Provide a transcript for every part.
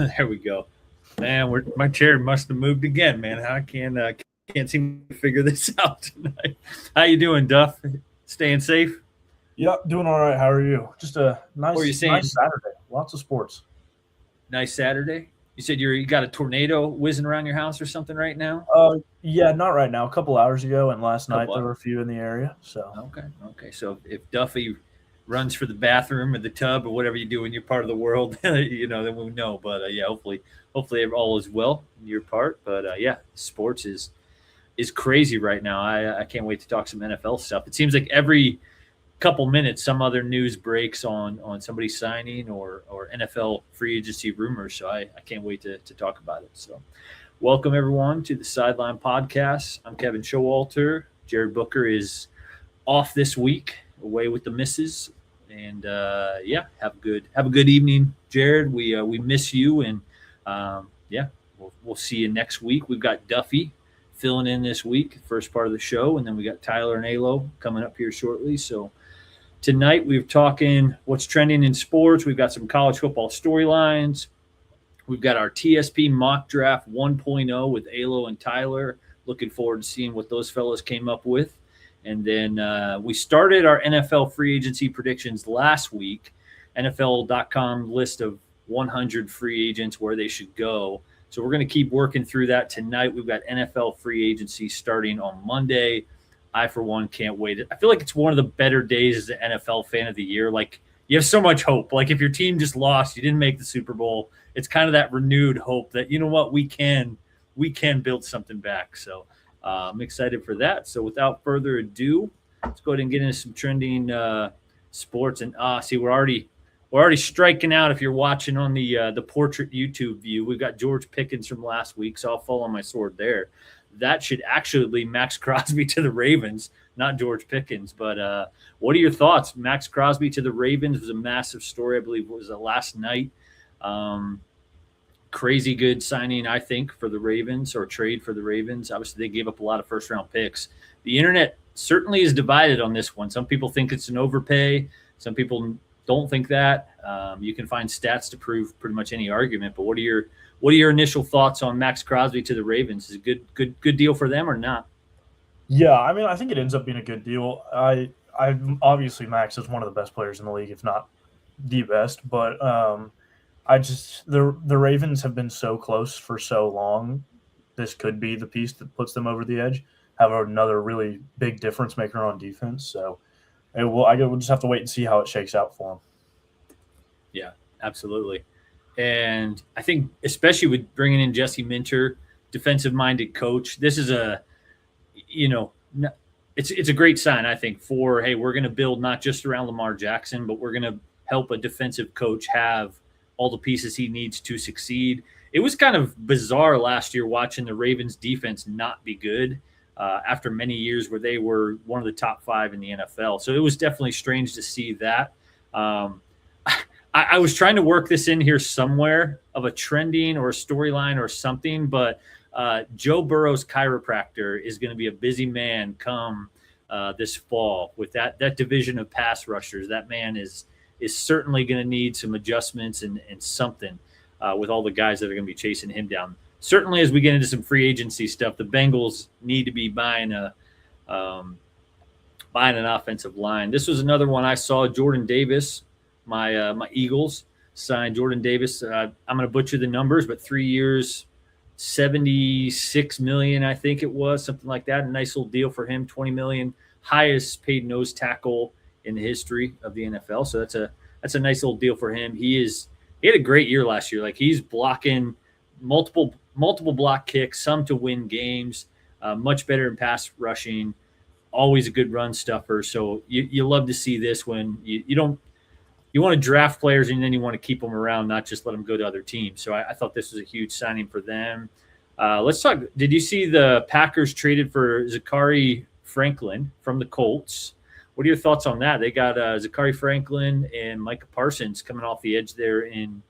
There we go. Man, my chair must have moved again, man. I can't seem to figure this out tonight. How you doing, Duff? Staying safe? Yeah, doing all right. How are you? Just a What are you saying? nice Saturday. Lots of sports. Nice Saturday. You said you got a tornado whizzing around your house or something right now? Yeah, not right now. A couple hours ago and last night Couple there were a few in the area. So Okay. So if Duffy runs for the bathroom or the tub or whatever you do in your part of the world, then we'll know. But yeah, hopefully all is well in your part. But yeah, sports is crazy right now. I can't wait to talk some NFL stuff. It seems like every couple minutes some other news breaks on somebody signing or NFL free agency rumors. So I can't wait to talk about it. So welcome everyone to the Sideline Podcast. I'm Kevin Showalter. Jared Booker is off this week, away with the missus. And yeah, have a good evening, Jared. We miss you, and yeah, we'll see you next week. We've got Duffy filling in this week, first part of the show, and then we got Tyler and Alo coming up here shortly. So tonight we're talking what's trending in sports. We've got some college football storylines. We've got our TSP Mock Draft 1.0 with Alo and Tyler. Looking forward to seeing what those fellows came up with. And then we started our NFL free agency predictions last week. NFL.com list of 100 free agents where they should go. So we're going to keep working through that tonight. We've got NFL free agency starting on Monday. I, for one, can't wait. I feel like it's one of the better days as an NFL fan of the year. Like, you have so much hope. Like, if your team just lost, you didn't make the Super Bowl, it's kind of that renewed hope that, you know what, we can build something back. So I'm excited for that. So without further ado, let's go ahead and get into some trending sports. And see, we're already striking out if you're watching on the portrait YouTube view. We've got George Pickens from last week, so I'll fall on my sword there. That should actually lead Maxx Crosby to the Ravens, not George Pickens. But what are your thoughts? Maxx Crosby to the Ravens was a massive story. I believe it was last night. Crazy good signing, I think, for the Ravens, or trade for the Ravens. Obviously, they gave up a lot of first-round picks. The internet certainly is divided on this one. Some people think it's an overpay. Some people don't think that. You can find stats to prove pretty much any argument. But what are your initial thoughts on Maxx Crosby to the Ravens? Is it a good deal for them or not? yeah, I mean, I think it ends up being a good deal. I obviously Max is one of the best players in the league, if not the best. But the Ravens have been so close for so long. This could be the piece that puts them over the edge. Have another really big difference maker on defense. So we'll just have to wait and see how it shakes out for them. Yeah, absolutely. And I think especially with bringing in Jesse Minter, defensive-minded coach, this is it's a great sign, I think, for, hey, we're going to build not just around Lamar Jackson, but we're going to help a defensive coach have all the pieces he needs to succeed. It was kind of bizarre last year watching the Ravens defense not be good after many years where they were one of the top 5 in the NFL. So it was definitely strange to see that. I was trying to work this in here somewhere of a trending or a storyline or something, but Joe Burrow's chiropractor is going to be a busy man come this fall with that division of pass rushers. That man is certainly going to need some adjustments and something with all the guys that are going to be chasing him down. Certainly, as we get into some free agency stuff, the Bengals need to be buying an offensive line. This was another one I saw. Jordan Davis, my Eagles signed Jordan Davis. I'm going to butcher the numbers, but 3 years, $76 million, I think it was, something like that. A nice little deal for him. $20 million, highest paid nose tackle in the history of the NFL. So that's a nice little deal for him. He had a great year last year. Like, he's blocking multiple block kicks, some to win games, much better in pass rushing, always a good run stuffer. So you love to see this when you want to draft players and then you want to keep them around, not just let them go to other teams. So I thought this was a huge signing for them. Let's talk. Did you see the Packers traded for Zachary Franklin from the Colts? What are your thoughts on that? They got Zachary Franklin and Micah Parsons coming off the edge there in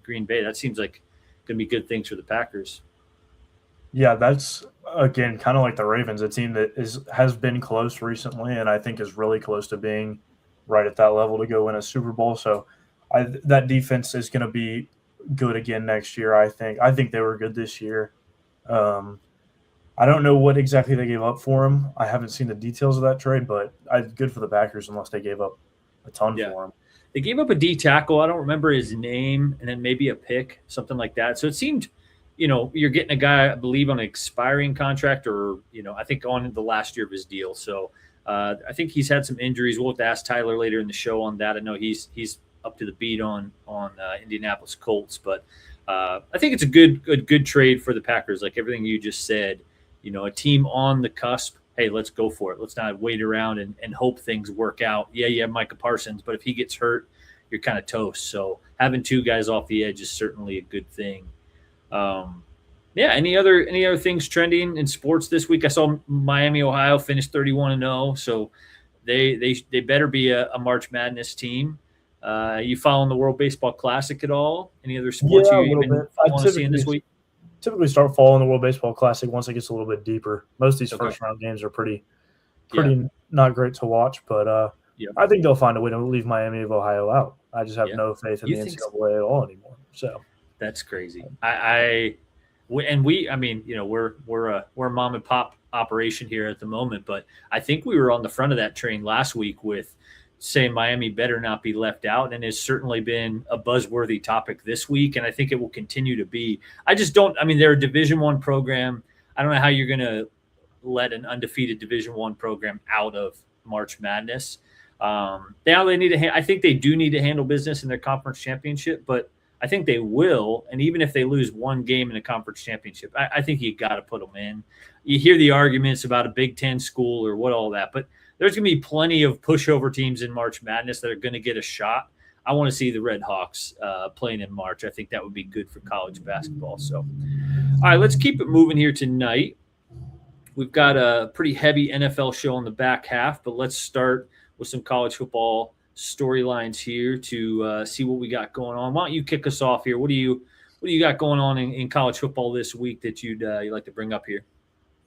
Green Bay. That seems like going to be good things for the Packers. Yeah, that's, again, kind of like the Ravens, a team that has been close recently and I think is really close to being right at that level to go win a Super Bowl. So that defense is going to be good again next year. I think they were good this year. I don't know what exactly they gave up for him. I haven't seen the details of that trade, but good for the Packers unless they gave up a ton for him. They gave up a D tackle. I don't remember his name, and then maybe a pick, something like that. So it seemed, you're getting a guy, I believe, on an expiring contract, or I think on the last year of his deal. So I think he's had some injuries. We'll have to ask Tyler later in the show on that. I know he's up to the beat on Indianapolis Colts, but I think it's a good trade for the Packers. Like everything you just said, a team on the cusp. Hey, let's go for it. Let's not wait around and hope things work out. Yeah, you have Micah Parsons, but if he gets hurt, you're kind of toast. So having two guys off the edge is certainly a good thing. Any other things trending in sports this week? I saw Miami, Ohio finish 31-0, so they better be a March Madness team. You following the World Baseball Classic at all? Any other sports you want to see in this week? Typically start following the World Baseball Classic once it gets a little bit deeper. Most of these first round games are pretty not great to watch, but I think they'll find a way to leave Miami of Ohio out. I just have no faith in the NCAA at all anymore. So that's crazy. We're a mom and pop operation here at the moment, but I think we were on the front of that train last week with saying Miami better not be left out, and has certainly been a buzzworthy topic this week, and I think it will continue to be. They're a Division I program. I don't know how you're going to let an undefeated Division I program out of March Madness. I think they do need to handle business in their conference championship, but I think they will, and even if they lose one game in a conference championship, I think you got to put them in. You hear the arguments about a Big Ten school or what all that, but there's going to be plenty of pushover teams in March Madness that are going to get a shot. I want to see the Red Hawks playing in March. I think that would be good for college basketball. So, all right, let's keep it moving here tonight. We've got a pretty heavy NFL show on the back half, but let's start with some college football storylines here to see what we got going on. Why don't you kick us off here? What do you got going on in college football this week that you'd like to bring up here?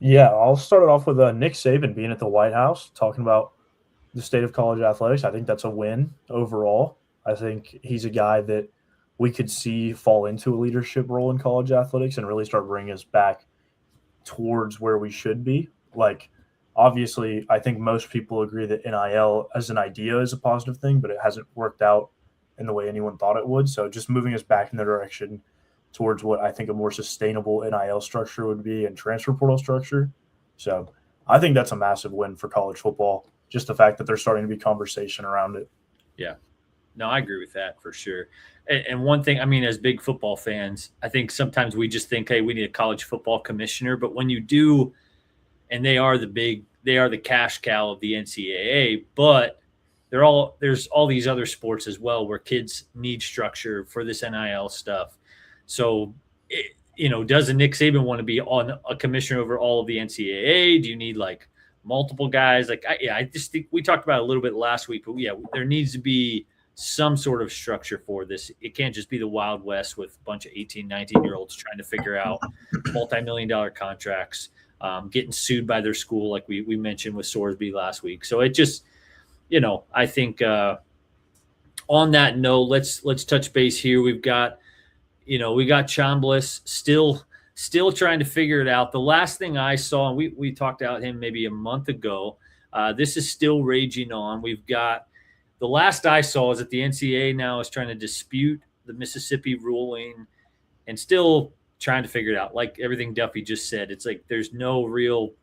Yeah, I'll start it off with Nick Saban being at the White House, talking about the state of college athletics. I think that's a win overall. I think he's a guy that we could see fall into a leadership role in college athletics and really start bringing us back towards where we should be. Like, obviously, I think most people agree that NIL as an idea is a positive thing, but it hasn't worked out in the way anyone thought it would. So just moving us back in the direction towards what I think a more sustainable NIL structure would be and transfer portal structure. So I think that's a massive win for college football, just the fact that there's starting to be conversation around it. Yeah. No, I agree with that for sure. And one thing, as big football fans, I think sometimes we just think, hey, we need a college football commissioner. But when you do, and they are the cash cow of the NCAA, but there's all these other sports as well where kids need structure for this NIL stuff. So, does Nick Saban want to be on a commissioner over all of the NCAA? Do you need multiple guys? I just think we talked about it a little bit last week, but there needs to be some sort of structure for this. It can't just be the Wild West with a bunch of 18, 19-year-olds trying to figure out multi-million-dollar contracts, getting sued by their school like we mentioned with Sorsby last week. So it just, I think on that note, let's touch base here. We got Chambliss still trying to figure it out. The last thing I saw, and we talked about him maybe a month ago, this is still raging on. We've got the last I saw is that the NCAA now is trying to dispute the Mississippi ruling and still trying to figure it out. Like everything Duffy just said, it's like there's no real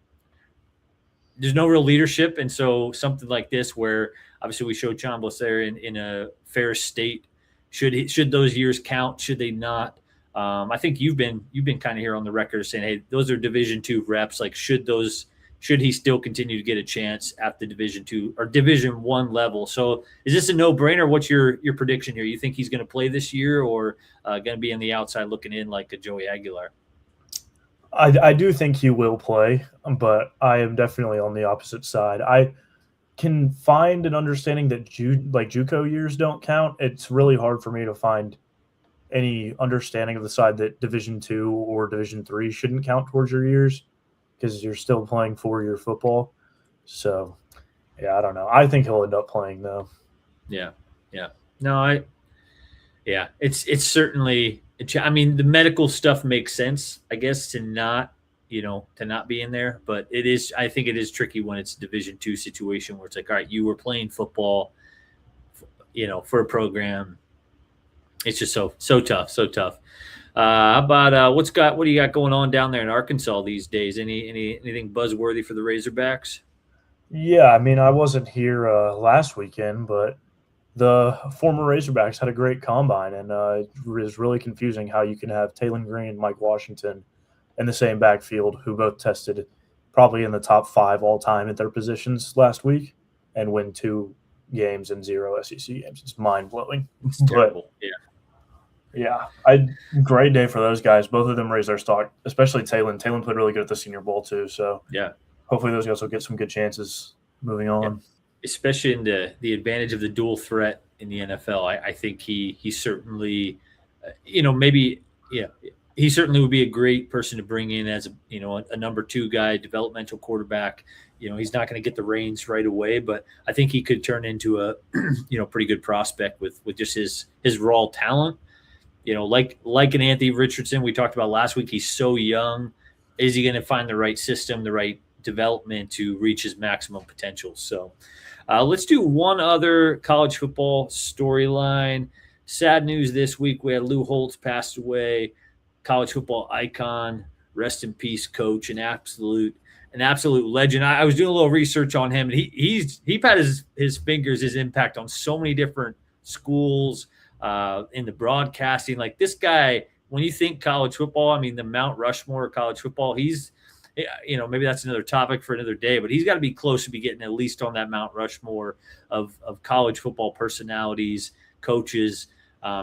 leadership. And so something like this, where obviously we showed Chambliss there in a fair state, should those years count? Should they not? I think you've been kind of here on the record saying, hey, those are Division II reps. Like, should he still continue to get a chance at the Division II or Division I level? So is this a no-brainer? What's your prediction here? You think he's going to play this year, or going to be on the outside looking in like a Joey Aguilar? I do think he will play, but I am definitely on the opposite side. I can find an understanding that JUCO years don't count. It's really hard for me to find any understanding of the side that Division II or Division III shouldn't count towards your years, because you're still playing 4-year football. So, yeah, I don't know. I think he'll end up playing, though. Yeah. No, it's certainly I mean, the medical stuff makes sense, I guess, to not be in there. But I think it is tricky when it's a Division II situation where it's like, all right, you were playing football, for a program. It's just so tough, so tough. How about what do you got going on down there in Arkansas these days? Anything buzzworthy for the Razorbacks? Yeah, I mean, I wasn't here last weekend, but the former Razorbacks had a great combine, and it was really confusing how you can have Taylon Green and Mike Washington in the same backfield, who both tested probably in the top 5 all time at their positions last week, and win 2 games and 0 SEC games. It's mind blowing. It's terrible. Yeah, great day for those guys. Both of them raised their stock, especially Taylon. Taylon played really good at the Senior Bowl too. So yeah, hopefully those guys will get some good chances moving on. Yeah. Especially in the advantage of the dual threat in the NFL. I think he certainly, he certainly would be a great person to bring in as a number 2 guy, developmental quarterback. He's not going to get the reins right away, but I think he could turn into a pretty good prospect with just his raw talent. Like an Anthony Richardson we talked about last week. He's so young. Is he going to find the right system, the right development to reach his maximum potential? So let's do one other college football storyline. Sad news this week. We had Lou Holtz passed away, college football icon. Rest in peace, coach, an absolute legend. I was doing a little research on him, and he's had his fingers, his impact on so many different schools in the broadcasting. Like this guy, when you think college football, I mean the Mount Rushmore of college football, he's maybe that's another topic for another day, but he's got to be close to be getting at least on that Mount Rushmore of college football personalities, coaches.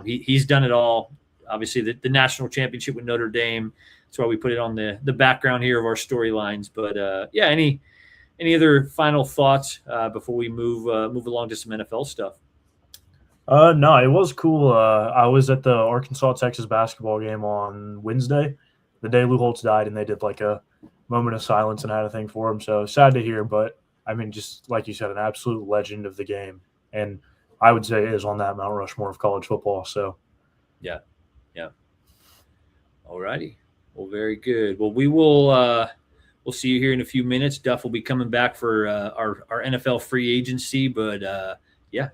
He's done it all. Obviously, the national championship with Notre Dame. That's why we put it on the background here of our storylines. But any other final thoughts before we move along to some NFL stuff? No, it was cool. I was at the Arkansas-Texas basketball game on Wednesday, the day Lou Holtz died, and they did like a moment of silence and had a thing for him. So sad to hear, but I mean, just like you said, an absolute legend of the game. And I would say is on that Mount Rushmore of college football. So yeah. All righty. Well, very good. Well, we'll see you here in a few minutes. Duff will be coming back for our NFL free agency, but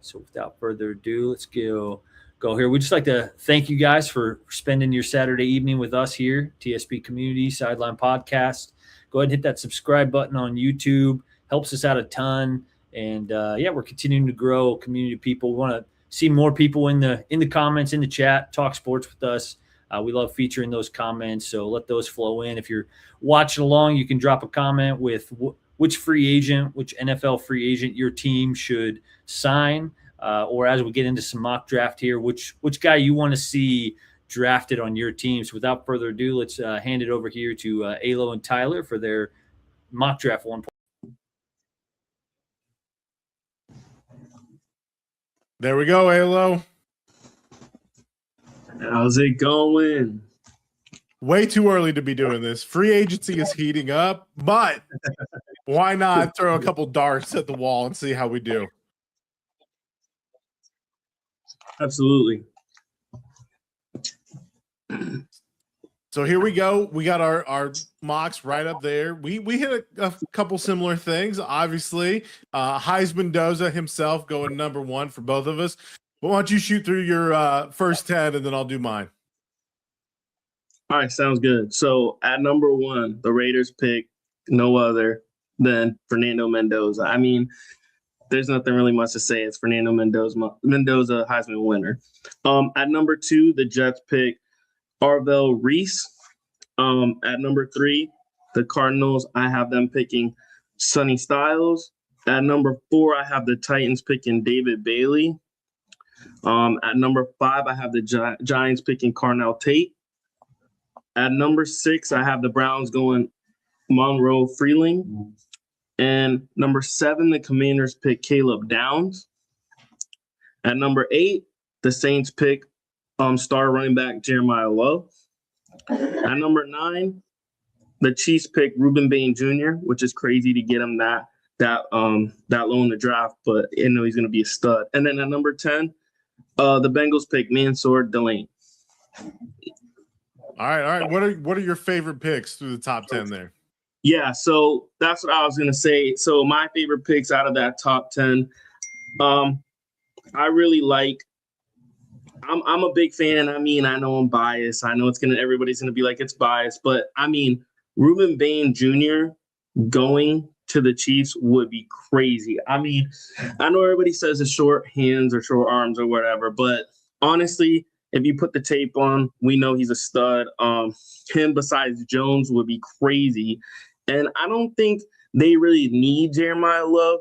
so without further ado, let's go here. We'd just like to thank you guys for spending your Saturday evening with us here, TSP Community, Sideline Podcast. Go ahead and hit that subscribe button on YouTube. Helps us out a ton. And we're continuing to grow community of people. We want to see more people in the comments, in the chat, talk sports with us. We love featuring those comments, so let those flow in. If you're watching along, you can drop a comment with which NFL free agent your team should sign, or as we get into some mock draft here, which guy you want to see drafted on your team. So without further ado, let's hand it over here to Alo and Tyler for their mock draft 1. There we go, Alo. How's it going? Way too early to be doing this. Free agency is heating up, but why not throw a couple darts at the wall and see how we do? Absolutely. So here we go. We got our mocks right up there. We hit a couple similar things. Obviously, Heisman Doza himself going number 1 for both of us. But why don't you shoot through your first 10, and then I'll do mine. All right, sounds good. So at number 1, the Raiders pick no other than Fernando Mendoza. I mean, there's nothing really much to say. It's Fernando Mendoza, Heisman winner. At number 2, the Jets pick Arvell Reese. At number 3, the Cardinals, I have them picking Sonny Styles. At number 4, I have the Titans picking David Bailey. At number 5, I have the Giants picking Carnell Tate. At number 6, I have the Browns going Monroe Freeling. And number 7, the Commanders pick Caleb Downs. At number 8, the Saints pick star running back Jeremiah Lowe. At number 9, the Chiefs pick Reuben Bain Jr., which is crazy to get him that low in the draft, but I know he's going to be a stud. And then at number 10, the Bengals pick Mansour Delane. All right. What are your favorite picks through the top 10 there? Yeah, so that's what I was gonna say. So my favorite picks out of that top 10, I really like. I'm a big fan. I mean, I know I'm biased. I know everybody's gonna be like it's biased, but I mean, Reuben Bain Jr. going to the Chiefs would be crazy. I mean, I know everybody says it's short hands or short arms or whatever, but honestly, if you put the tape on, we know he's a stud. Him besides Jones would be crazy. And I don't think they really need Jeremiah Love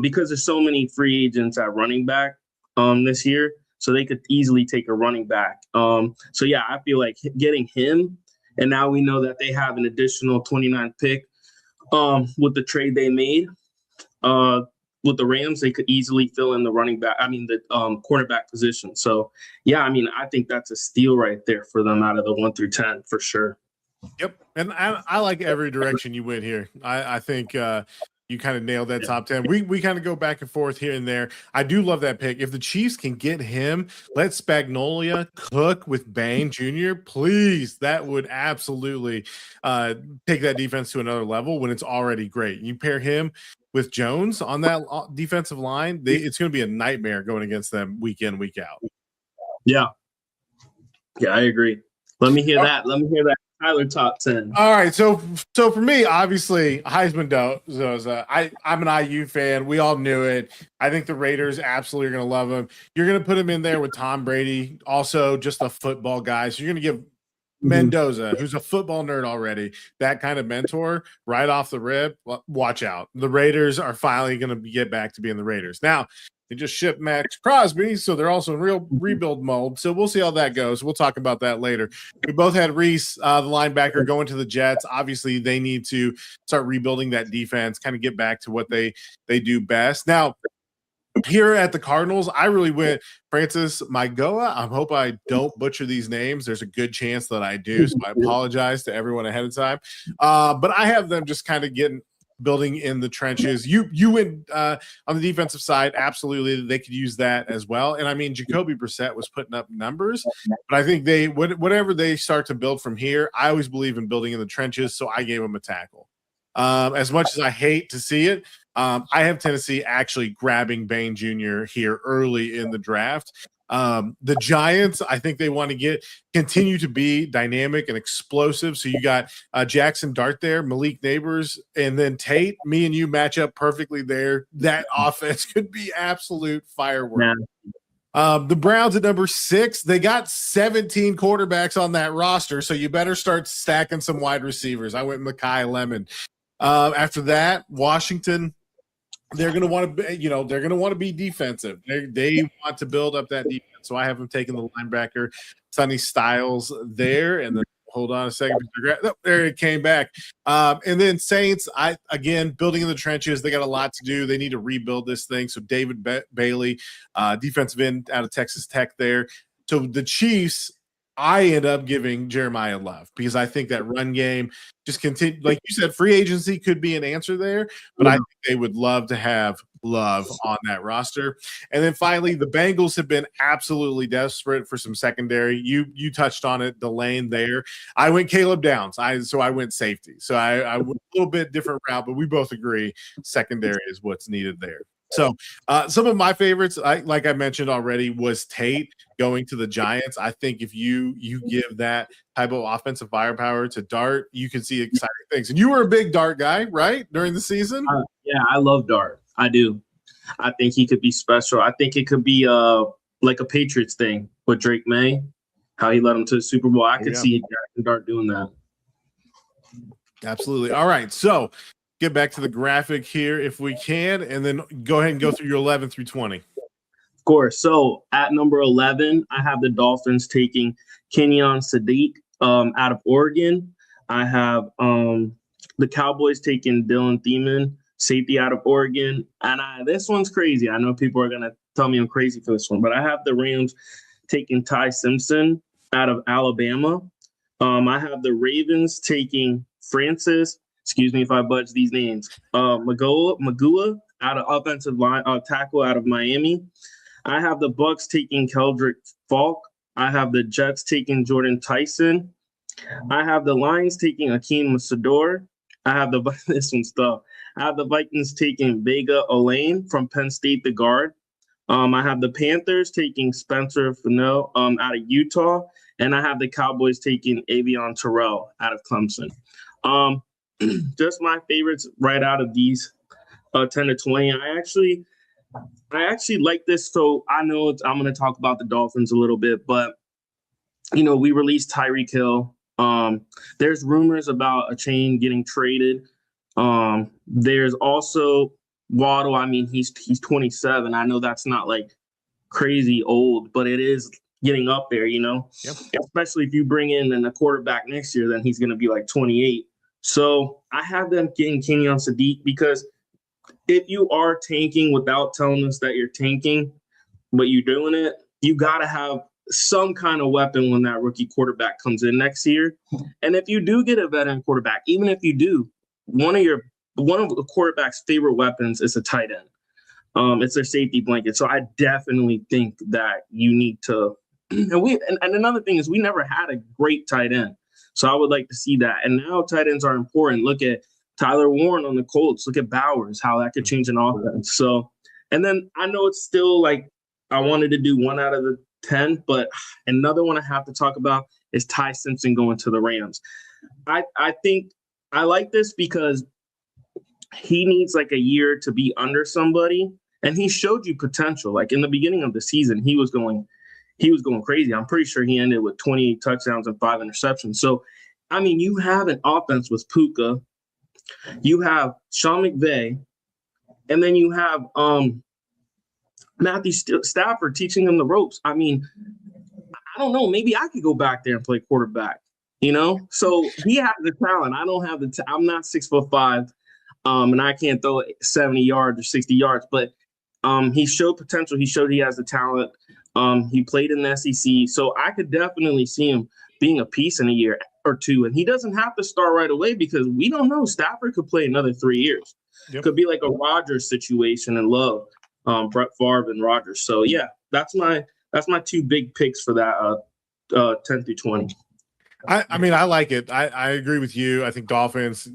because there's so many free agents at running back this year. So they could easily take a running back. So, yeah, I feel like getting him, and now we know that they have an additional 29th pick with the trade they made. With the Rams, they could easily fill in the quarterback position. So, yeah, I mean, I think that's a steal right there for them out of the 1 through 10 for sure. Yep. And I like every direction you went here. I think you kind of nailed that top 10. We kind of go back and forth here and there. I do love that pick. If the Chiefs can get him, let Spagnolia cook with Bain Jr., please. That would absolutely take that defense to another level when it's already great. You pair him with Jones on that defensive line, it's going to be a nightmare going against them week in, week out. Yeah. Yeah, I agree. Let me hear that. Let me hear that Tyler top 10. All right. So for me, obviously, Heisman Doza. I'm an IU fan. We all knew it. I think the Raiders absolutely are going to love him. You're going to put him in there with Tom Brady, also just a football guy. So you're going to give Mendoza, who's a football nerd already, that kind of mentor right off the rip. Watch out. The Raiders are finally going to get back to being the Raiders. Now, they just shipped Maxx Crosby, so they're also in real rebuild mode. So we'll see how that goes. We'll talk about that later. We both had Reese, the linebacker, going to the Jets. Obviously, they need to start rebuilding that defense, kind of get back to what they do best. Now, here at the Cardinals, I really went Francis Maigoa. I hope I don't butcher these names. There's a good chance that I do, so I apologize to everyone ahead of time. But I have them just kind of building in the trenches. You went on the defensive side, absolutely. They could use that as well. And I mean, Jacoby Brissett was putting up numbers, but I think whatever they start to build from here, I always believe in building in the trenches, so I gave them a tackle. As much as I hate to see it, I have Tennessee actually grabbing Bain Jr. here early in the draft. The Giants, I think they want to continue to be dynamic and explosive. So you got Jackson Dart there, Malik Neighbors, and then Tate. Me and you match up perfectly there. That offense could be absolute fireworks. Yeah. The Browns at number 6, they got 17 quarterbacks on that roster, so you better start stacking some wide receivers. I went Mekhi Lemon. After that, Washington, they're going to want to be defensive. They want to build up that defense. So I have them taking the linebacker, Sonny Styles there. And then hold on a second. There it came back. And then Saints, again, building in the trenches. They got a lot to do. They need to rebuild this thing. So David Bailey, defensive end out of Texas Tech there. So the Chiefs, I end up giving Jeremiah Love because I think that run game just continue. Like you said, free agency could be an answer there, but I think they would love to have Love on that roster. And then finally, the Bengals have been absolutely desperate for some secondary. You touched on it, the lane there. I went Caleb Downs. I went safety. So I went a little bit different route, but we both agree secondary is what's needed there. So some of my favorites, like I mentioned already, was Tate going to the Giants. I think if you give that type of offensive firepower to Dart, you can see exciting things. And you were a big Dart guy, right, during the season? Yeah, I love Dart. I do. I think he could be special. I think it could be like a Patriots thing with Drake May, how he led him to the Super Bowl. I could see Jackson Dart doing that. Absolutely. All right, so get back to the graphic here if we can, and then go ahead and go through your 11 through 20. Of course. So at number 11, I have the Dolphins taking Kenyon Sadiq out of Oregon. I have the Cowboys taking Dylan Thiemann, safety out of Oregon. And this one's crazy. I know people are going to tell me I'm crazy for this one, but I have the Rams taking Ty Simpson out of Alabama. I have the Ravens taking Francis, excuse me if I budge these names, Magua out of offensive line tackle out of Miami. I have the Bucks taking Keldrick Falk. I have the Jets taking Jordan Tyson I have the Lions taking Akeem Masador. I have this one's tough. I have the Vikings taking Vega Olaine from Penn State, the guard. I have the Panthers taking Spencer Fennell out of Utah, and I have the Cowboys taking Avion Terrell out of Clemson. Just my favorites right out of these 10 to 20. I actually like this. So I know I'm going to talk about the Dolphins a little bit, but we released Tyreek Hill. There's rumors about a chain getting traded. There's also Waddle. I mean, he's 27. I know that's not like crazy old, but it is getting up there, Yep. Especially if you bring in a quarterback next year, then he's going to be like 28. So I have them getting Kenyon Sadiq, because if you are tanking without telling us that you're tanking, but you're doing it, you got to have some kind of weapon when that rookie quarterback comes in next year. And if you do get a veteran quarterback, even if you do, one of the quarterback's favorite weapons is a tight end. It's their safety blanket. So I definitely think that you need to. And another thing is, we never had a great tight end. So I would like to see that. And now tight ends are important. Look at Tyler Warren on the Colts. Look at Bowers, how that could change an offense. So, and then I know it's still like I wanted to do 1 out of the 10, but another one I have to talk about is Ty Simpson going to the Rams. I think I like this because he needs like a year to be under somebody, and he showed you potential. Like in the beginning of the season, he was going crazy. I'm pretty sure he ended with 28 touchdowns and 5 interceptions. So, I mean, you have an offense with Puka, you have Sean McVay, and then you have Matthew Stafford teaching him the ropes. I mean, I don't know. Maybe I could go back there and play quarterback, So he has the talent. I don't have I'm not 6'5", and I can't throw 70 yards or 60 yards. But he showed potential. He showed he has the talent. He played in the SEC, so I could definitely see him being a piece in a year or two. And he doesn't have to start right away, because we don't know. Stafford could play another 3 years. Yep. Could be like a Rodgers situation in Love. Brett Favre and Rodgers. So yeah, that's my 2 big picks for that 10 through 20. I mean, I like it. I agree with you. I think Dolphins,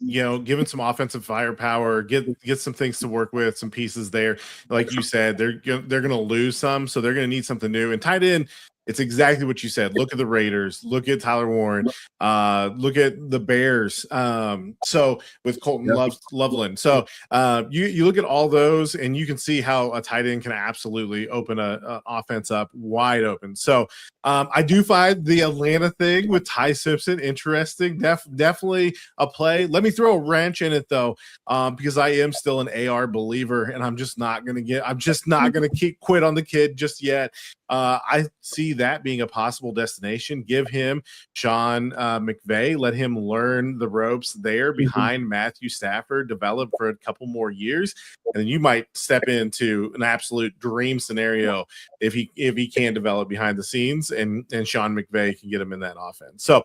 given some offensive firepower, get some things to work with, some pieces there. Like you said, they're going to lose some, so they're going to need something new. And tight end, it's exactly what you said. Look at the Raiders. Look at Tyler Warren. Look at the Bears. So with Colton Loveland. So you look at all those, and you can see how a tight end can absolutely open a offense up wide open. So I do find the Atlanta thing with Ty Simpson interesting. Definitely a play. Let me throw a wrench in it though, because I am still an AR believer, and I'm just not going to quit on the kid just yet. I see that being a possible destination. Give him Sean McVay. Let him learn the ropes there behind Matthew Stafford, develop for a couple more years, and then you might step into an absolute dream scenario if he can develop behind the scenes, and Sean McVay can get him in that offense. So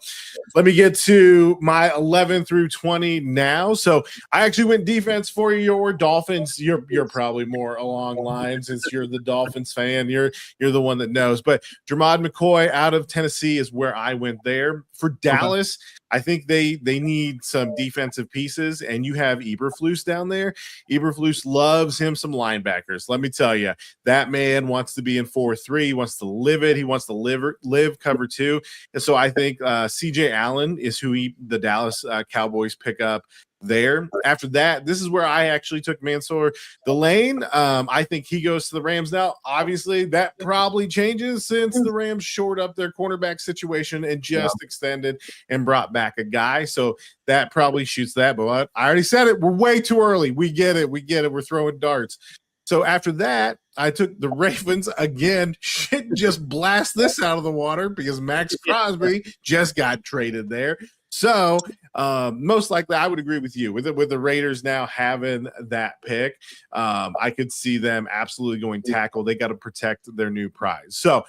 let me get to my 11 through 20 now. So I actually went defense for your Dolphins. You're probably more along lines, since you're the Dolphins fan. You're the one that knows. But Jermod McCoy out of Tennessee is where I went there. For Dallas, I think they need some defensive pieces, and you have Eberflus down there. Eberflus loves him some linebackers. Let me tell you, that man wants to be in 4-3. He wants to live it. He wants to live cover 2. And so I think C.J. Allen is who the Dallas Cowboys pick up there. After that, this is where I actually took Mansour Delane. I think he goes to the Rams now. Obviously, that probably changes since the Rams shored up their cornerback situation and just extended and brought back a guy. So that probably shoots that. But I already said it. We're way too early. We get it. We're throwing darts. So after that, I took the Ravens again. Shit, just blast this out of the water because Maxx Crosby just got traded there. So most likely, I would agree with you with the Raiders now having that pick. I could see them absolutely going tackle. They got to protect their new prize. So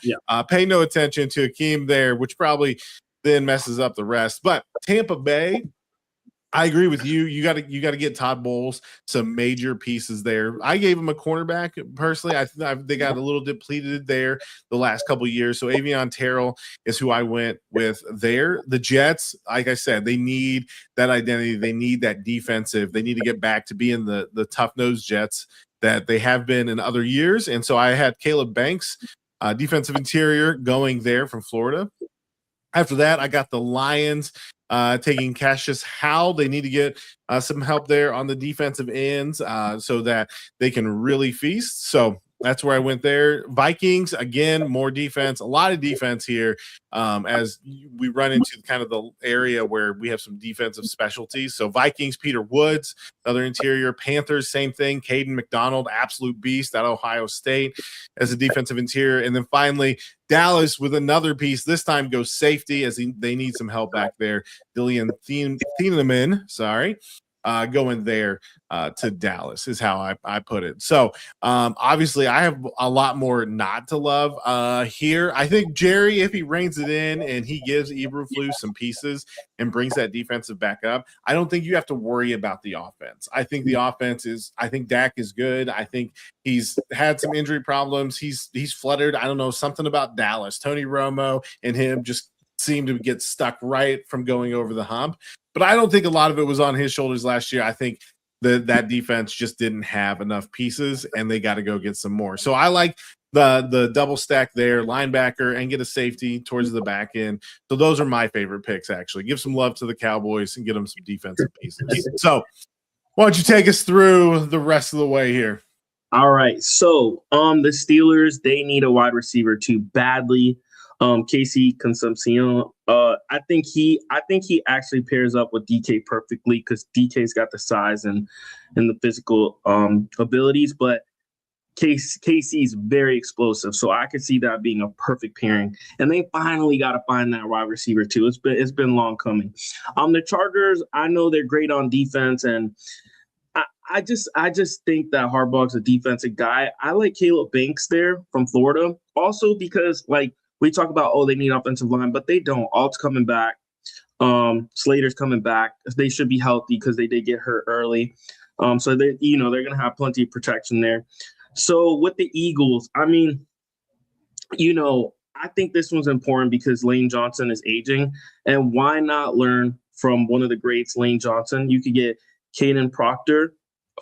pay no attention to Akeem there, which probably then messes up the rest. But Tampa Bay, I agree with you. You got to get Todd Bowles some major pieces there. I gave him a cornerback personally. They got a little depleted there the last couple of years. So Avion Terrell is who I went with there. The Jets, like I said, they need that identity. They need that defensive. They need to get back to being the tough-nosed Jets that they have been in other years. And so I had Caleb Banks, defensive interior, going there from Florida. After that, I got the Lions taking Cassius Howell. They need to get some help there on the defensive ends so that they can really feast. So that's where I went there. Vikings, again, more defense, a lot of defense here as we run into kind of the area where we have some defensive specialties. So Vikings, Peter Woods, other interior. Panthers, same thing. Caden McDonald, absolute beast at Ohio State as a defensive interior. And then finally, Dallas with another piece. This time goes safety as they need some help back there. Dillian Thieneman, going there to Dallas is how I put it. So obviously I have a lot more not to love here. I think Jerry, if he reins it in and he gives Eberflus some pieces and brings that defensive back up, I don't think you have to worry about the offense. I think the offense I think Dak is good. I think he's had some injury problems. He's fluttered. I don't know, something about Dallas. Tony Romo and him just seem to get stuck right from going over the hump. But I don't think a lot of it was on his shoulders last year. I think that defense just didn't have enough pieces, and they got to go get some more. So I like the double stack there, linebacker, and get a safety towards the back end. So those are my favorite picks, actually. Give some love to the Cowboys and get them some defensive pieces. So why don't you take us through the rest of the way here? All right. So the Steelers, they need a wide receiver too badly. Casey Consumpcion, I think he actually pairs up with DK perfectly because DK's got the size and the physical abilities, but Casey's very explosive, so I could see that being a perfect pairing. And they finally got to find that wide receiver too. It's been long coming. The Chargers, I know they're great on defense, and I just think that Harbaugh's a defensive guy. I like Caleb Banks there from Florida, also because we talk about, they need offensive line, but they don't. Alt's coming back. Slater's coming back. They should be healthy because they did get hurt early. So they're going to have plenty of protection there. So with the Eagles, I mean, I think this one's important because Lane Johnson is aging. And why not learn from one of the greats, Lane Johnson? You could get Caden Proctor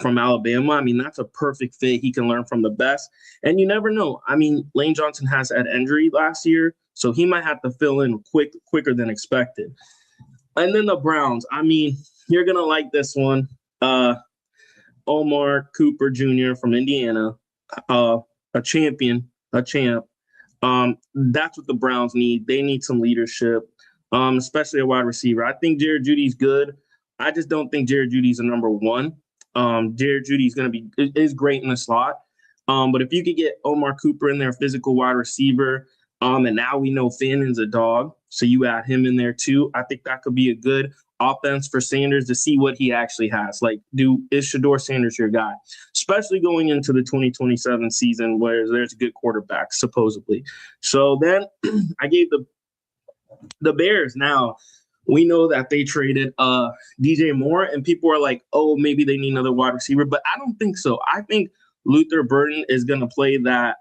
from Alabama. I mean, that's a perfect fit. He can learn from the best. And you never know. I mean, Lane Johnson has had injury last year, so he might have to fill in quicker than expected. And then the Browns. I mean, you're going to like this one. Omar Cooper Jr. from Indiana, a champ. That's what the Browns need. They need some leadership, especially a wide receiver. I think Jared Judy's good. I just don't think Jared Judy's a number one. Jared Judy's is great in the slot. But if you could get Omar Cooper in there, physical wide receiver, and now we know Fannon's a dog, so you add him in there too. I think that could be a good offense for Sanders to see what he actually has. Is Shedeur Sanders your guy? Especially going into the 2027 season where there's a good quarterback, supposedly. So then I gave the Bears. Now, we know that they traded DJ Moore, and people are like, maybe they need another wide receiver. But I don't think so. I think Luther Burden is going to play that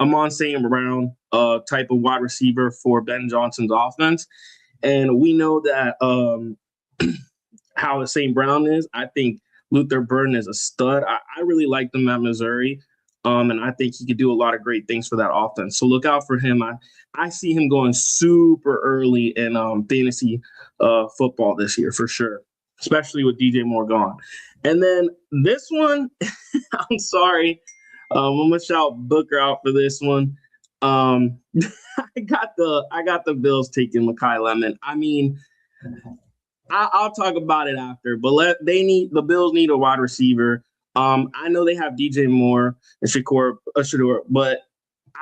Amon St. Brown type of wide receiver for Ben Johnson's offense. And we know that how St. Brown is. I think Luther Burden is a stud. I really like them at Missouri. And I think he could do a lot of great things for that offense. So look out for him. I see him going super early in fantasy football this year for sure, especially with DJ Moore gone. And then this one, I'm sorry. I'm going to shout Booker out for this one. I got the Bills taking Mekhi Lemon. I mean, I'll talk about it after, but the Bills need a wide receiver. I know they have DJ Moore and Shedeur, but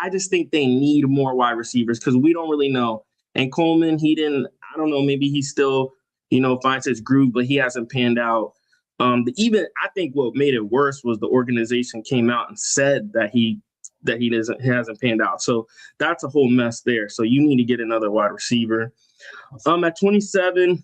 I just think they need more wide receivers because we don't really know. And Coleman, I don't know, maybe he still, finds his groove, but he hasn't panned out. I think what made it worse was the organization came out and said that he hasn't panned out. So that's a whole mess there. So you need to get another wide receiver. At 27,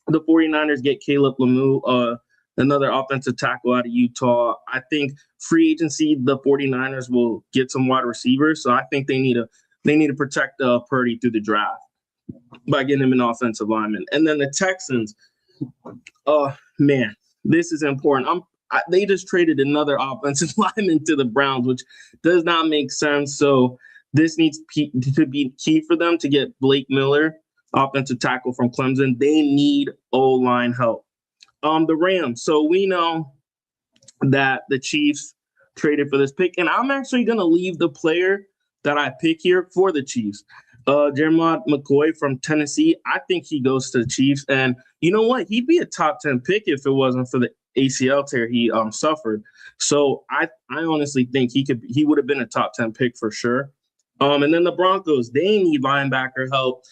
the 49ers get Caleb Lemieux, another offensive tackle out of Utah. I think free agency, the 49ers will get some wide receivers. So I think they need to protect Purdy through the draft by getting him an offensive lineman. And then the Texans, man, this is important. They just traded another offensive lineman to the Browns, which does not make sense. So this needs to be key for them to get Blake Miller, offensive tackle from Clemson. They need O-line help. The Rams. So we know that the Chiefs traded for this pick, and I'm actually going to leave the player that I pick here for the Chiefs. Jeremiah McCoy from Tennessee. I think he goes to the Chiefs, and you know what? He'd be a top 10 pick if it wasn't for the ACL tear he suffered. So I honestly think he would have been a top 10 pick for sure. And then the Broncos, they need linebacker help.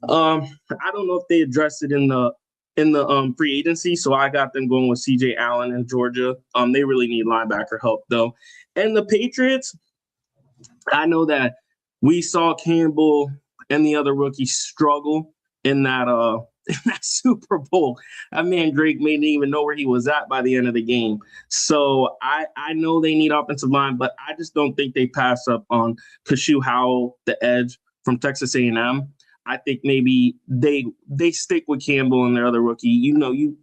I don't know if they addressed it in the free agency, so I got them going with CJ Allen in Georgia. They really need linebacker help though. And the Patriots, I know that we saw Campbell and the other rookies struggle in that Super Bowl. That man Drake didn't even know where he was at by the end of the game. So I know they need offensive line, but I just don't think they pass up on Kashu Howell, the edge from Texas A&M. I think maybe they stick with Campbell and their other rookie.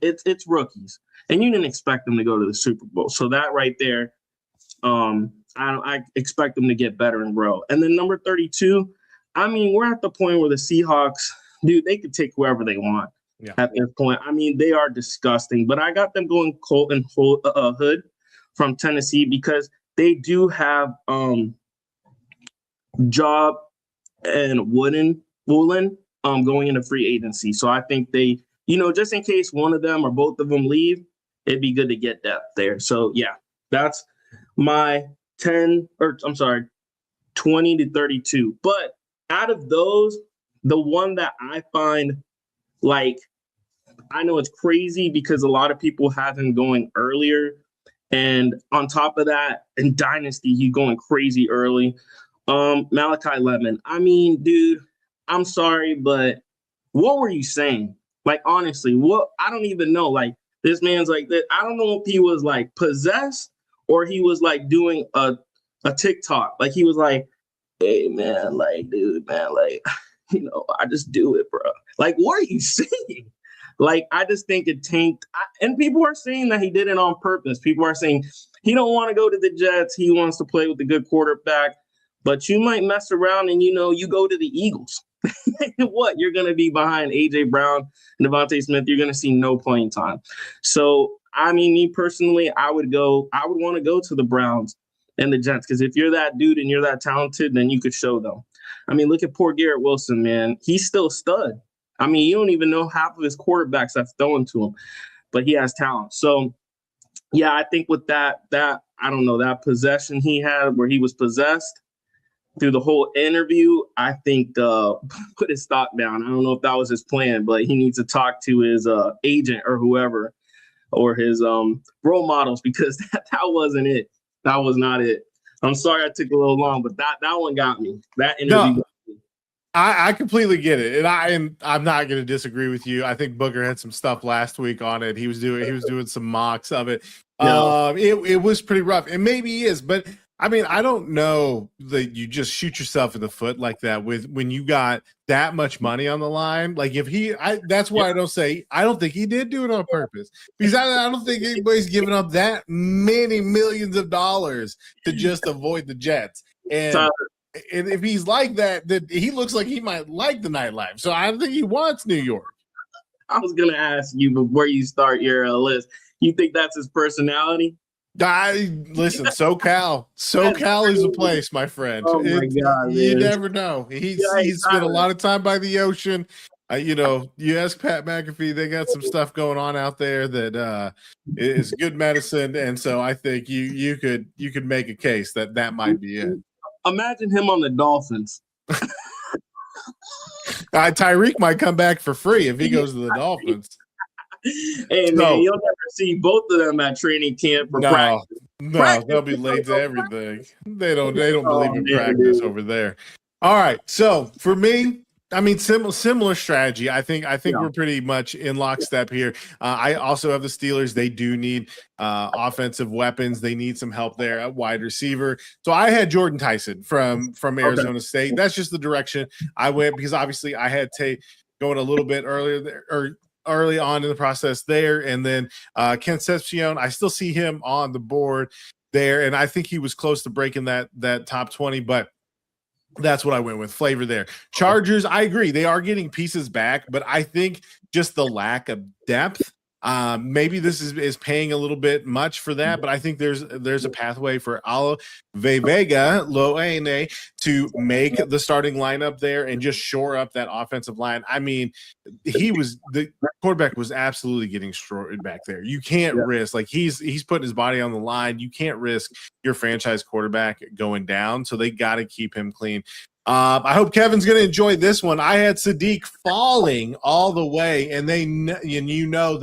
It's rookies, and you didn't expect them to go to the Super Bowl. So that right there, I expect them to get better and grow. And then number 32, I mean, we're at the point where the Seahawks, dude, they could take whoever they want at this point. I mean, they are disgusting. But I got them going Colton Hood from Tennessee because they do have Job and Woolen going into free agency. So I think they, just in case one of them or both of them leave, it'd be good to get depth there. So, yeah, that's my 20 to 32. But out of those, the one that I find, I know it's crazy because a lot of people have him going earlier. And on top of that, in Dynasty, he's going crazy early. Malachi Lemon. I mean, dude, I'm sorry, but what were you saying? Honestly, I don't even know. This man's like that. I don't know if he was possessed or he was doing a TikTok. He was like, hey man, dude, man, I just do it, bro. What are you saying? I just think it tanked. And people are saying that he did it on purpose. People are saying he don't want to go to the Jets. He wants to play with a good quarterback. But you might mess around and, you go to the Eagles. What? You're going to be behind A.J. Brown and Devontae Smith. You're going to see no playing time. So, I mean, me personally, I would want to go to the Browns and the Jets because if you're that dude and you're that talented, then you could show them. I mean, look at poor Garrett Wilson, man. He's still a stud. I mean, you don't even know half of his quarterbacks that's throwing to him, but he has talent. So, yeah, I think with that I don't know, that possession he had where he was possessed, through the whole interview, I think put his stock down. I don't know if that was his plan, but he needs to talk to his agent or whoever or his role models because that wasn't it. That was not it. I'm sorry I took a little long, but that one got me. That interview got me. I completely get it. And I'm not going to disagree with you. I think Booker had some stuff last week on it. He was doing some mocks of it. Yeah. It was pretty rough. And maybe he is, but I mean, I don't know that you just shoot yourself in the foot like that when you got that much money on the line. That's why I don't think he did do it on purpose because I don't think anybody's giving up that many millions of dollars to just avoid the Jets. And if he's like that, then he looks like he might like the nightlife. So I think he wants New York. I was going to ask you before you start your list, you think that's his personality? Listen, SoCal is a place, my friend. Oh my God, you never know. He's spent a lot of time by the ocean. You ask Pat McAfee, they got some stuff going on out there that is good medicine, and so I think you could make a case that might be it. Imagine him on the Dolphins. Tyreek might come back for free if he goes to the Dolphins. Hey, man, you'll never see both of them at training camp for practice. No, they'll be late to everything. They don't believe in practice over there. All right, so for me, I mean, similar strategy. I think Yeah. we're pretty much in lockstep here. I also have the Steelers. They do need offensive weapons. They need some help there at wide receiver. So I had Jordan Tyson from Arizona State. That's just the direction I went because obviously I had Tate going a little bit earlier there, or early on in the process there, and then Concepcion. I still see him on the board there, and I think he was close to breaking that top 20, but that's what I went with. Flavor there. Chargers, I agree. They are getting pieces back, but I think just the lack of depth, maybe this is paying a little bit much for that, but I think there's a pathway for Alo Vega Loene to make the starting lineup there and just shore up that offensive line. I mean, the quarterback was absolutely getting destroyed back there. You can't risk, like he's putting his body on the line. You can't risk your franchise quarterback going down, so they got to keep him clean. I hope Kevin's going to enjoy this one. I had Sadiq falling all the way, and they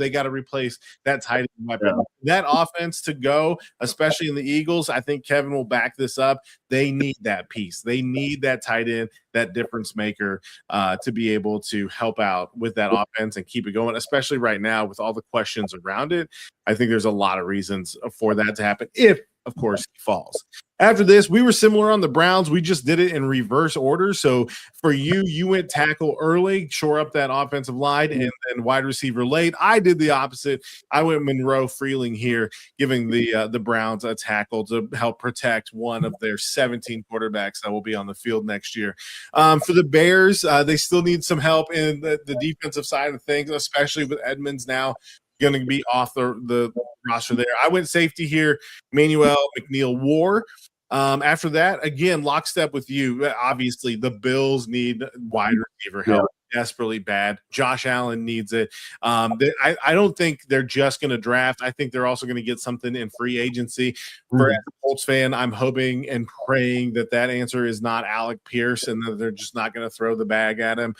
got to replace that tight end weapon. Yeah. That offense to go, especially in the Eagles, I think Kevin will back this up. They need that piece. They need that tight end, that difference maker to be able to help out with that offense and keep it going, especially right now with all the questions around it. I think there's a lot of reasons for that to happen if, of course, he falls. After this, we were similar on the Browns. We just did it in reverse order. So for you went tackle early, shore up that offensive line, and then wide receiver late. I did the opposite. I went Monroe Freeling here, giving the Browns a tackle to help protect one of their 17 quarterbacks that will be on the field next year. For the Bears, they still need some help in the defensive side of things, especially with Edmonds now going to be off the roster there. I went safety here, Manuel McNeil-War. After that, again, lockstep with you. Obviously, the Bills need wide receiver help desperately bad. Josh Allen needs it. I don't think they're just going to draft. I think they're also going to get something in free agency. For a Colts fan, I'm hoping and praying that answer is not Alec Pierce and that they're just not going to throw the bag at him.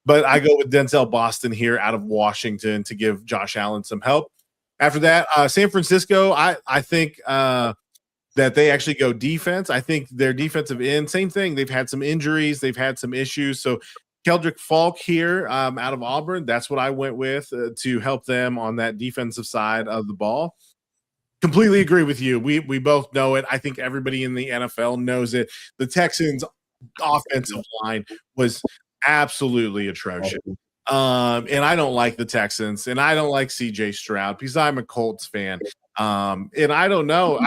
But I go with Denzel Boston here out of Washington to give Josh Allen some help. After that, San Francisco, I think that they actually go defense. I think their defensive end, same thing. They've had some injuries. They've had some issues. So Keldrick Falk here out of Auburn, that's what I went with to help them on that defensive side of the ball. Completely agree with you. We both know it. I think everybody in the NFL knows it. The Texans' offensive line was absolutely atrocious. And I don't like the Texans, and I don't like CJ Stroud because I'm a Colts fan. And I don't know.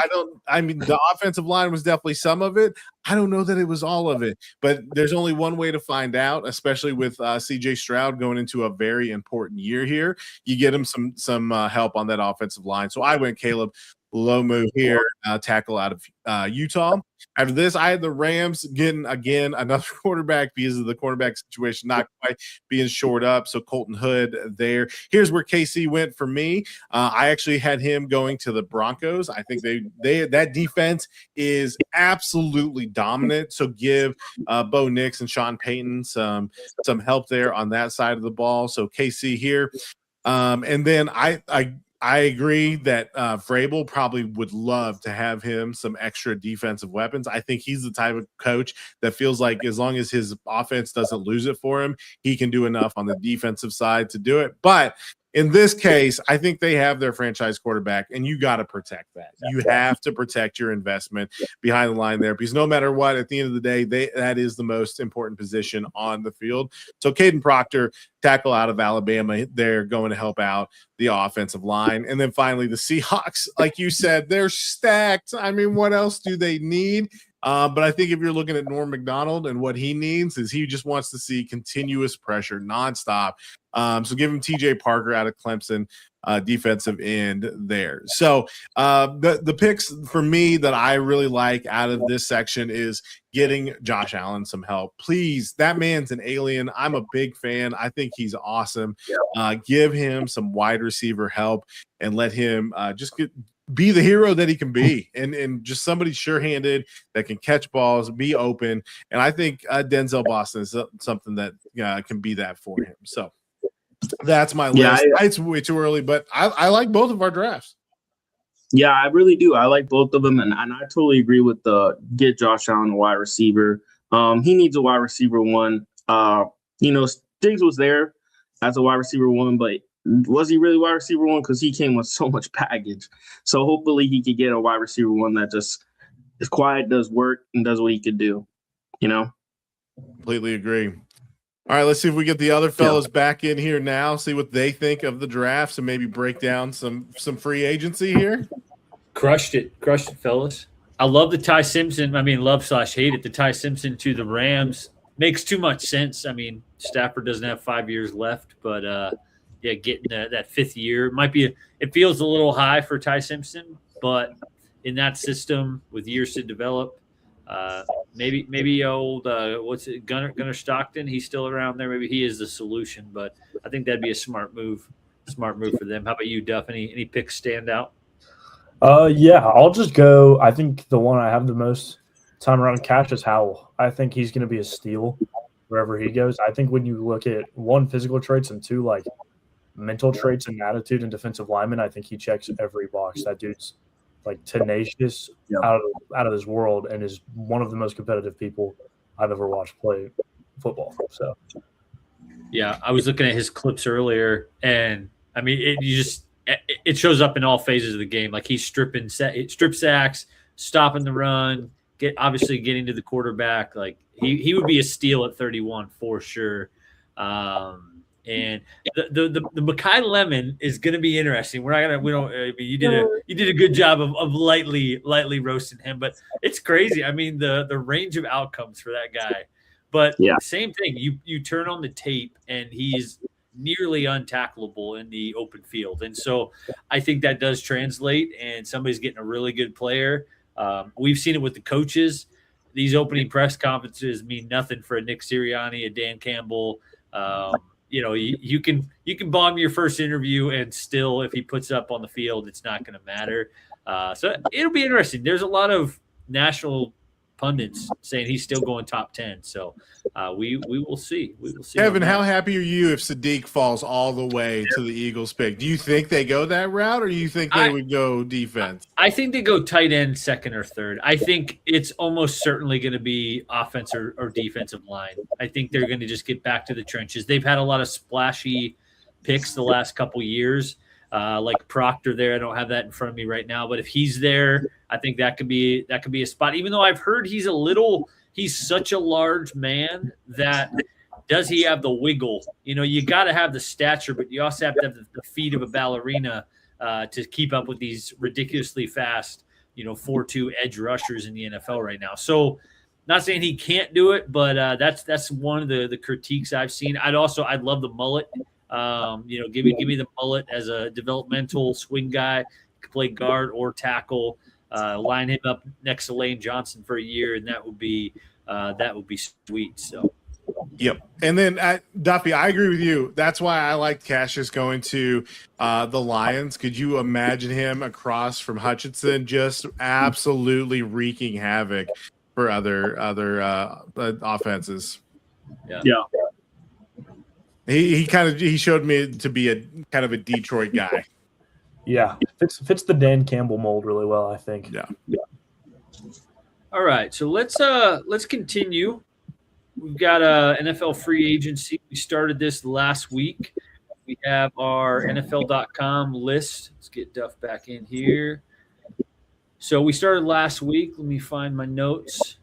I mean, the offensive line was definitely some of it. I don't know that it was all of it, but there's only one way to find out, especially with CJ Stroud going into a very important year here. You get him some help on that offensive line. So I went Caleb Lomu here, tackle out of Utah. After this, I had the Rams getting, again, another quarterback because of the quarterback situation not quite being shored up. So Colton Hood there. Here's where KC went for me. I actually had him going to the Broncos. I think that defense is absolutely dominant. So give Bo Nix and Sean Payton some help there on that side of the ball. So KC here. And then I agree that Vrabel probably would love to have him some extra defensive weapons. I think he's the type of coach that feels like as long as his offense doesn't lose it for him, he can do enough on the defensive side to do it. But in this case, I think they have their franchise quarterback, and you got to protect that. You have to protect your investment behind the line there because no matter what, at the end of the day, that is the most important position on the field. So Caden Proctor, tackle out of Alabama, they're going to help out the offensive line. And then finally, the Seahawks, like you said, they're stacked. I mean, what else do they need? But I think if you're looking at Norm Macdonald and what he needs is he just wants to see continuous pressure nonstop. So give him TJ Parker out of Clemson, defensive end there. So the picks for me that I really like out of this section is getting Josh Allen some help. Please, that man's an alien. I'm a big fan. I think he's awesome. Give him some wide receiver help and let him be the hero that he can be and just somebody sure-handed that can catch balls, be open. And I think Denzel Boston is something that can be that for him. So that's my list. It's way too early, but I like both of our drafts. Yeah, I really do. I like both of them, and I totally agree with the get Josh Allen a wide receiver. He needs a wide receiver one Diggs was there as a wide receiver one, but was he really wide receiver one? Because he came with so much baggage. So hopefully he could get a wide receiver one that just is quiet, does work, and does what he could do. Completely agree. All right, let's see if we get the other fellas back in here now, see what they think of the draft, and maybe break down some free agency here. Crushed it, fellas. I love the Ty Simpson. Love/hate it. The Ty Simpson to the Rams makes too much sense. Stafford doesn't have 5 years left, but getting that 5th year it feels a little high for Ty Simpson, but in that system with years to develop, maybe old Gunnar Stockton, he's still around there. Maybe he is the solution, but I think that'd be a smart move for them. How about you, Duff? Any picks stand out? I'll just go. I think the one I have the most time around Cassius Howell. I think he's going to be a steal wherever he goes. I think when you look at 1, physical traits, and 2, like mental traits and attitude and defensive lineman, I think he checks every box. That dude's like tenacious out of this world and is one of the most competitive people I've ever watched play football. So, yeah, I was looking at his clips earlier, and it shows up in all phases of the game. Like he's strip sacks, stopping the run, getting to the quarterback. Like he would be a steal at 31 for sure. And the Mekhi Lemon is going to be interesting. You did a good job of lightly roasting him, but it's crazy. The range of outcomes for that guy. But same thing. You turn on the tape and he's nearly untackleable in the open field. And so I think that does translate, and somebody's getting a really good player. We've seen it with the coaches. These opening press conferences mean nothing for a Nick Sirianni, a Dan Campbell. You can bomb your first interview, and still, if he puts up on the field, it's not going to matter. So it'll be interesting. There's a lot of national pundits saying he's still going top 10. So we will see. We will see. Kevin, how happy are you if Sadiq falls all the way to the Eagles pick? Do you think they go that route, or do you think they would go defense? I think they go tight end, second or third. I think it's almost certainly going to be offense or defensive line. I think they're going to just get back to the trenches. They've had a lot of splashy picks the last couple years. Like Proctor there. I don't have that in front of me right now, but if he's there, I think that could be a spot. Even though I've heard he's such a large man that does he have the wiggle? You got to have the stature, but you also have to have the feet of a ballerina to keep up with these ridiculously fast, 4.2 edge rushers in the NFL right now. So not saying he can't do it, but that's one of the critiques I've seen. I'd love the mullet. Give me the mullet as a developmental swing guy, could play guard or tackle, line him up next to Lane Johnson for a year, and that would be sweet. So, yep. And then Duffy, I agree with you. That's why I liked Cassius going to the Lions. Could you imagine him across from Hutchinson, just absolutely wreaking havoc for other offenses? Yeah. He showed me to be a kind of a Detroit guy. Yeah, fits the Dan Campbell mold really well, I think. Yeah. All right, so let's continue. We've got NFL free agency. We started this last week. We have our NFL.com list. Let's get Duff back in here. So we started last week. Let me find my notes.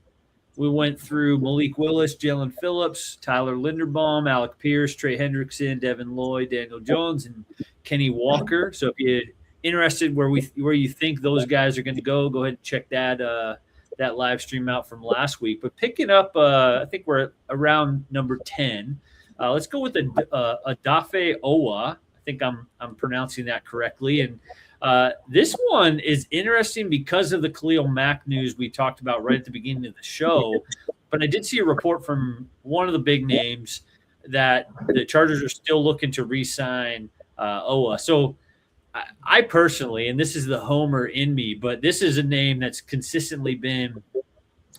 We went through Malik Willis, Jalen Phillips, Tyler Linderbaum, Alec Pierce, Trey Hendrickson, Devin Lloyd, Daniel Jones, and Kenny Walker. So if you're interested where you think those guys are going to go ahead and check that live stream out from last week. But picking up, I think we're around number 10. Let's go with Adafe Owa. I think I'm pronouncing that correctly. And this one is interesting because of the Khalil Mack news we talked about right at the beginning of the show. But I did see a report from one of the big names that the Chargers are still looking to re-sign Owa. So I personally, and this is the homer in me, but this is a name that's consistently been,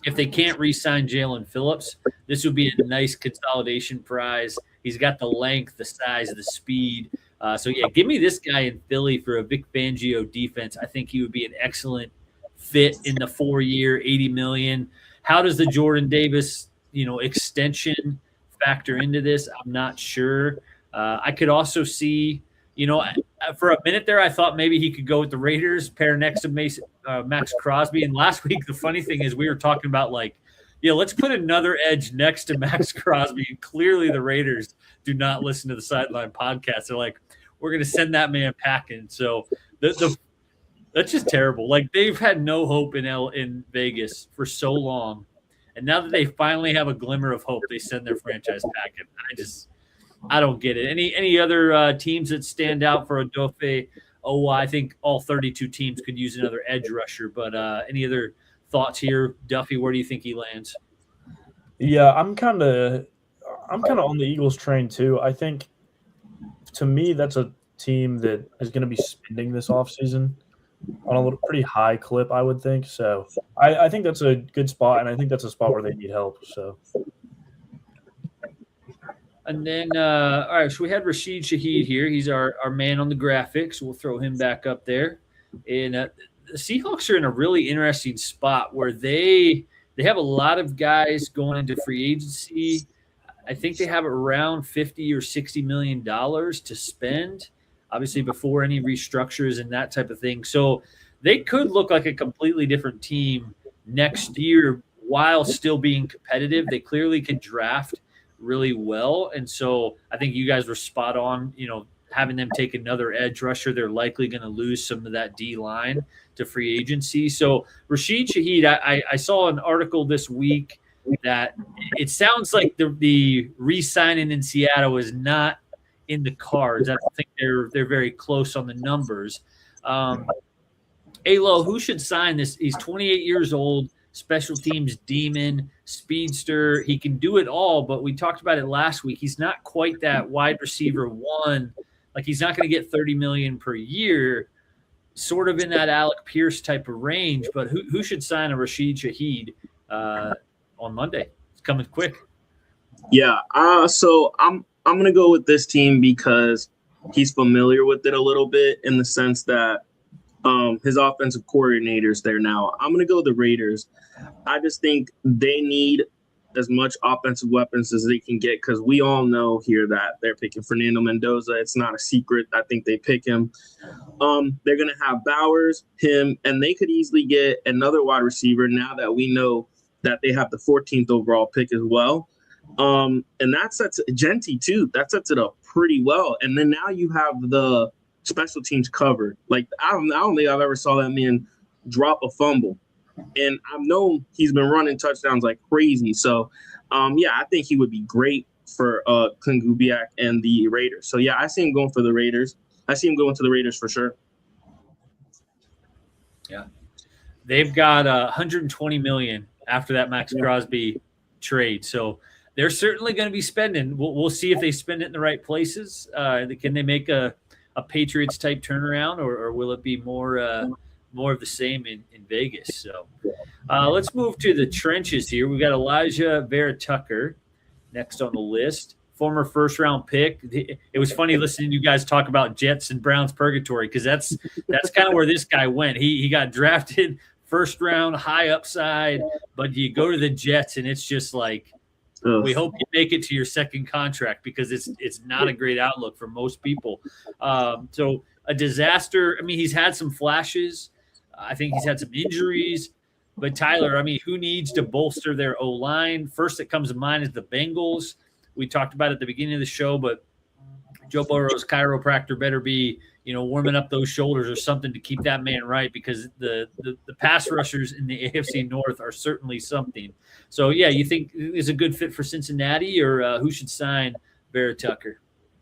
if they can't re-sign Jalen Phillips, this would be a nice consolidation prize. He's got the length, the size, the speed. Give me this guy in Philly for a Vic Fangio defense. I think he would be an excellent fit in the 4-year, $80 million. How does the Jordan Davis, extension factor into this. I'm not sure. I could also see, for a minute there, I thought maybe he could go with the Raiders, pair next to Maxx Crosby. And last week, the funny thing is we were talking about let's put another edge next to Maxx Crosby. And clearly the Raiders do not listen to the Sideline Podcast. They're like, we're going to send that man packing. So that's just terrible. They've had no hope in Vegas for so long. And now that they finally have a glimmer of hope, they send their franchise packing. I don't get it. Any other teams that stand out for Odafe? I think all 32 teams could use another edge rusher. But any other thoughts here, Duffy? Where do you think he lands? Yeah, I'm kind of on the Eagles train too. I think, to me, that's a team that is going to be spending this offseason on a pretty high clip, I would think. So I think that's a good spot, and I think that's a spot where they need help. So. And then, all right, so we had Rashid Shaheed here. He's our man on the graphics. We'll throw him back up there. And the Seahawks are in a really interesting spot where they have a lot of guys going into free agency. I think they have around $50 or $60 million to spend, obviously before any restructures and that type of thing. So they could look like a completely different team next year while still being competitive. They clearly can draft really well. And so I think you guys were spot on, having them take another edge rusher. They're likely going to lose some of that D line to free agency. So Rashid Shaheed, I saw an article this week that it sounds like the re-signing in Seattle is not in the cards. I don't think they're very close on the numbers. Alo, who should sign this? He's 28 years old, special teams demon, speedster. He can do it all, but we talked about it last week. He's not quite that wide receiver one. He's not going to get $30 million per year, sort of in that Alec Pierce type of range. But who should sign a Rashid Shaheed on Monday? It's coming quick. Yeah. So I'm going to go with this team because he's familiar with it a little bit, in the sense that his offensive coordinator's there now. I'm going to go with the Raiders. I just think they need as much offensive weapons as they can get, because we all know here that they're picking Fernando Mendoza. It's not a secret. I think they pick him. They're going to have Bowers, him, and they could easily get another wide receiver now that we know that they have the 14th overall pick as well. And that sets Genty too. That sets it up pretty well. And then now you have the special teams covered. I don't think I've ever saw that man drop a fumble. And I've known he's been running touchdowns like crazy. So, I think he would be great for Clint Kubiak and the Raiders. So, I see him going for the Raiders. I see him going to the Raiders for sure. Yeah. They've got $120 million after that Maxx Crosby trade. So they're certainly going to be spending. We'll see if they spend it in the right places. Can they make a Patriots type turnaround, or will it be more of the same in Vegas? So let's move to the trenches here. We've got Elijah Vera-Tucker next on the list, former first-round pick. It was funny listening to you guys talk about Jets and Browns purgatory, because that's kind of where this guy went. He got drafted first round, high upside, but you go to the Jets and it's just like, we hope you make it to your second contract, because it's not a great outlook for most people. So a disaster. I mean, he's had some flashes. I think he's had some injuries. But, Tyler, I mean, who needs to bolster their O-line? First that comes to mind is the Bengals. We talked about it at the beginning of the show, but Joe Burrow's chiropractor better be, warming up those shoulders or something to keep that man right, because the pass rushers in the AFC North are certainly something. So, you think is a good fit for Cincinnati, or who should sign Vera-Tucker?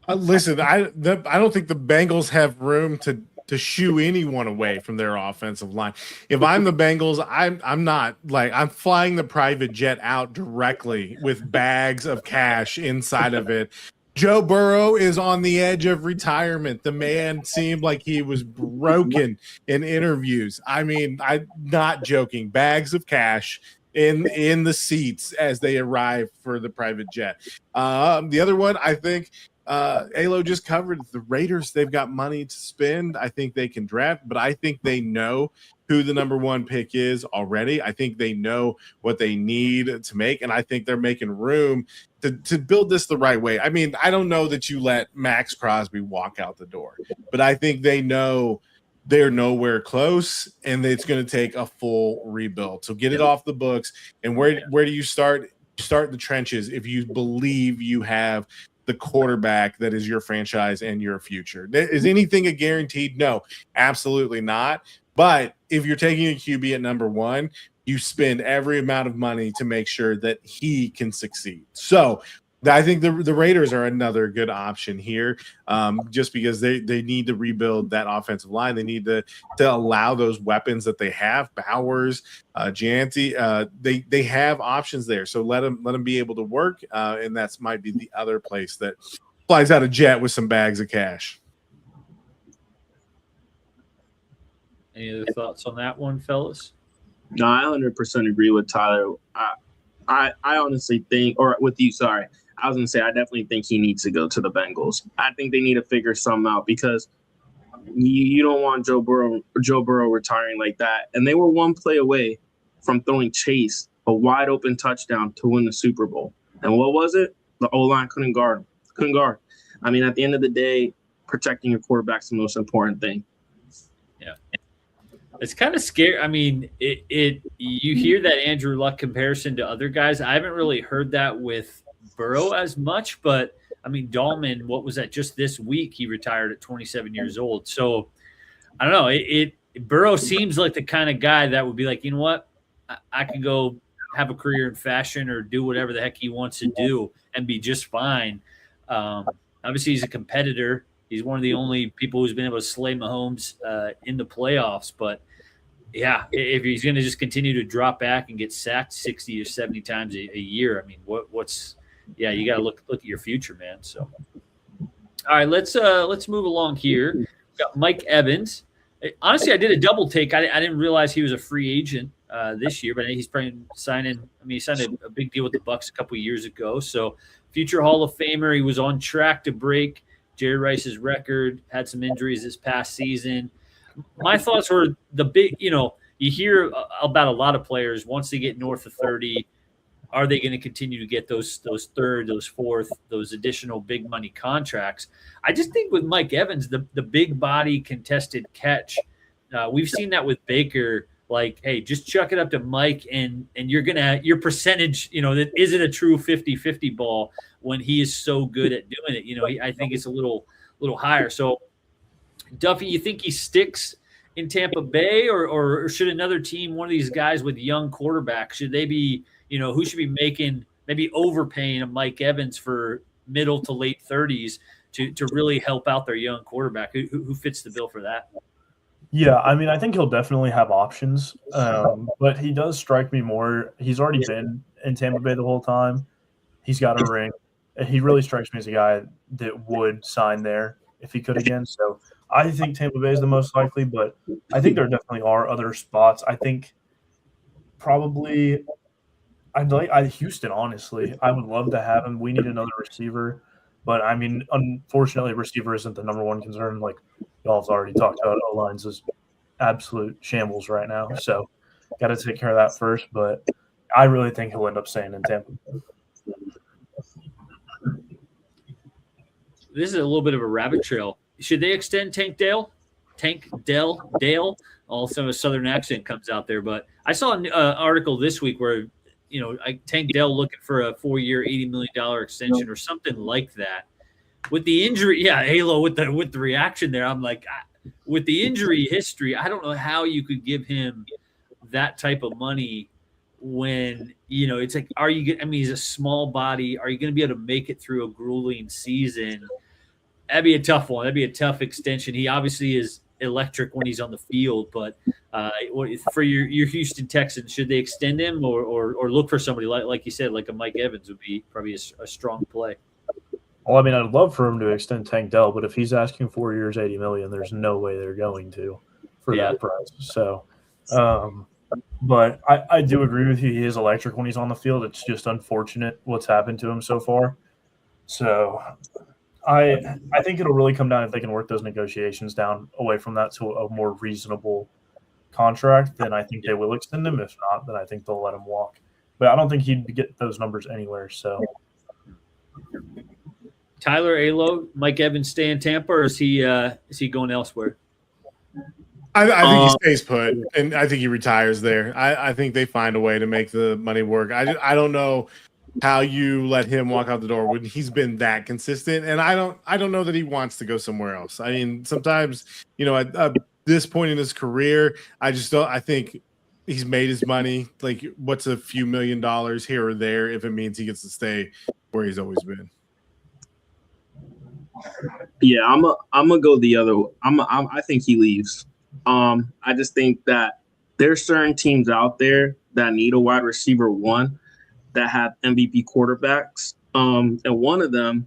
Listen, I don't think the Bengals have room to shoo anyone away from their offensive line. If I'm the Bengals, I'm flying the private jet out directly with bags of cash inside of it. Joe Burrow is on the edge of retirement. The man seemed like he was broken in interviews. I mean, I'm not joking. Bags of cash in the seats as they arrive for the private jet. The other one, I think Alo just covered the Raiders. They've got money to spend. I think they can draft, but I think they know who the number one pick is already. I think they know what they need to make, and I think they're making room to build this the right way. I mean, I don't know that you let Maxx Crosby walk out the door, but I think they know they're nowhere close, and it's going to take a full rebuild. So get it off the books. And where do you start? Start in the trenches if you believe you have the quarterback that is your franchise and your future. Is anything a guaranteed? No, absolutely not. But if you're taking a QB at number one, you spend every amount of money to make sure that he can succeed. So I think the Raiders are another good option here, just because they need to rebuild that offensive line. They need to allow those weapons that they have, Bowers, Janty. They have options there, so let them be able to work, and that's might be the other place that flies out a jet with some bags of cash. Any other thoughts on that one, fellas? No, I 100% agree with Tyler. I honestly think, or with you, sorry. I was going to say, I definitely think he needs to go to the Bengals. I think they need to figure something out because you don't want Joe Burrow retiring like that. And they were one play away from throwing Chase a wide open touchdown to win the Super Bowl. And what was it? The O-line couldn't guard. I mean, at the end of the day, protecting your quarterback's the most important thing. Yeah. It's kind of scary. I mean, you hear that Andrew Luck comparison to other guys. I haven't really heard that with Burrow as much, but I mean, Dahlman, what was that? Just this week, he retired at 27 years old. So I don't know. Burrow seems like the kind of guy that would be like, you know what? I can go have a career in fashion or do whatever the heck he wants to do and be just fine. Obviously, he's a competitor. He's one of the only people who's been able to slay Mahomes in the playoffs. But, yeah, if he's going to just continue to drop back and get sacked 60 or 70 times a year, I mean, what's – yeah, you got to look at your future, man. So, all right, let's move along here. We've got Mike Evans. Honestly, I did a double take. I didn't realize he was a free agent this year, but he's probably signing. I mean, he signed a big deal with the Bucs a couple of years ago. So, future Hall of Famer. He was on track to break Jerry Rice's record. Had some injuries this past season. My thoughts were the big. You hear about a lot of players once they get north of 30. Are they going to continue to get those third, those fourth, those additional big money contracts? I just think with Mike Evans, the big body contested catch, we've seen that with Baker. Like, hey, just chuck it up to Mike, and you're gonna your percentage. That isn't a true 50-50 ball when he is so good at doing it. I think it's a little higher. So, Duffy, you think he sticks in Tampa Bay, or should another team, one of these guys with young quarterbacks, should they be? Who should be maybe overpaying a Mike Evans for middle to late 30s to really help out their young quarterback? Who fits the bill for that? Yeah, I mean, I think he'll definitely have options, but he does strike me more. He's already been in Tampa Bay the whole time. He's got a ring. He really strikes me as a guy that would sign there if he could again. So I think Tampa Bay is the most likely, but I think there definitely are other spots. I think probably – Houston, honestly. I would love to have him. We need another receiver. But, I mean, unfortunately, receiver isn't the number one concern. Like y'all have already talked about, O-lines is absolute shambles right now. So, got to take care of that first. But I really think he'll end up staying in Tampa. This is a little bit of a rabbit trail. Should they extend Tank Dale? Dale? Also, a Southern accent comes out there. But I saw an article this week where – Tank Dell looking for a 4-year, $80 million extension or something like that. With the injury, yeah, Halo with the reaction there, I'm like, with the injury history, I don't know how you could give him that type of money when, it's like, he's a small body. Are you going to be able to make it through a grueling season? That'd be a tough one. That'd be a tough extension. He obviously is electric when he's on the field, but for your Houston Texans, should they extend him or look for somebody like you said, like a Mike Evans would be probably a strong play? Well, I mean, I'd love for him to extend Tank Dell, but if he's asking 4 years, $80 million, there's no way they're going to for that price. So, but I do agree with you. He is electric when he's on the field. It's just unfortunate what's happened to him so far. So I think it'll really come down if they can work those negotiations down away from that to a more reasonable contract. Then I think they will extend him. If not, then I think they'll let him walk. But I don't think he'd get those numbers anywhere. So, Tyler Alo, Mike Evans stay in Tampa, or is he going elsewhere? I think he stays put, and I think he retires there. I think they find a way to make the money work. I don't know how you let him walk out the door when he's been that consistent, and I don't know that he wants to go somewhere else. I mean, sometimes, you know, at this point in his career, I just don't. I think he's made his money. Like, what's a few $1 million here or there if it means he gets to stay where he's always been? Yeah, I'm gonna go the other. I think he leaves. I just think that there's certain teams out there that need a wide receiver one that have MVP quarterbacks. And one of them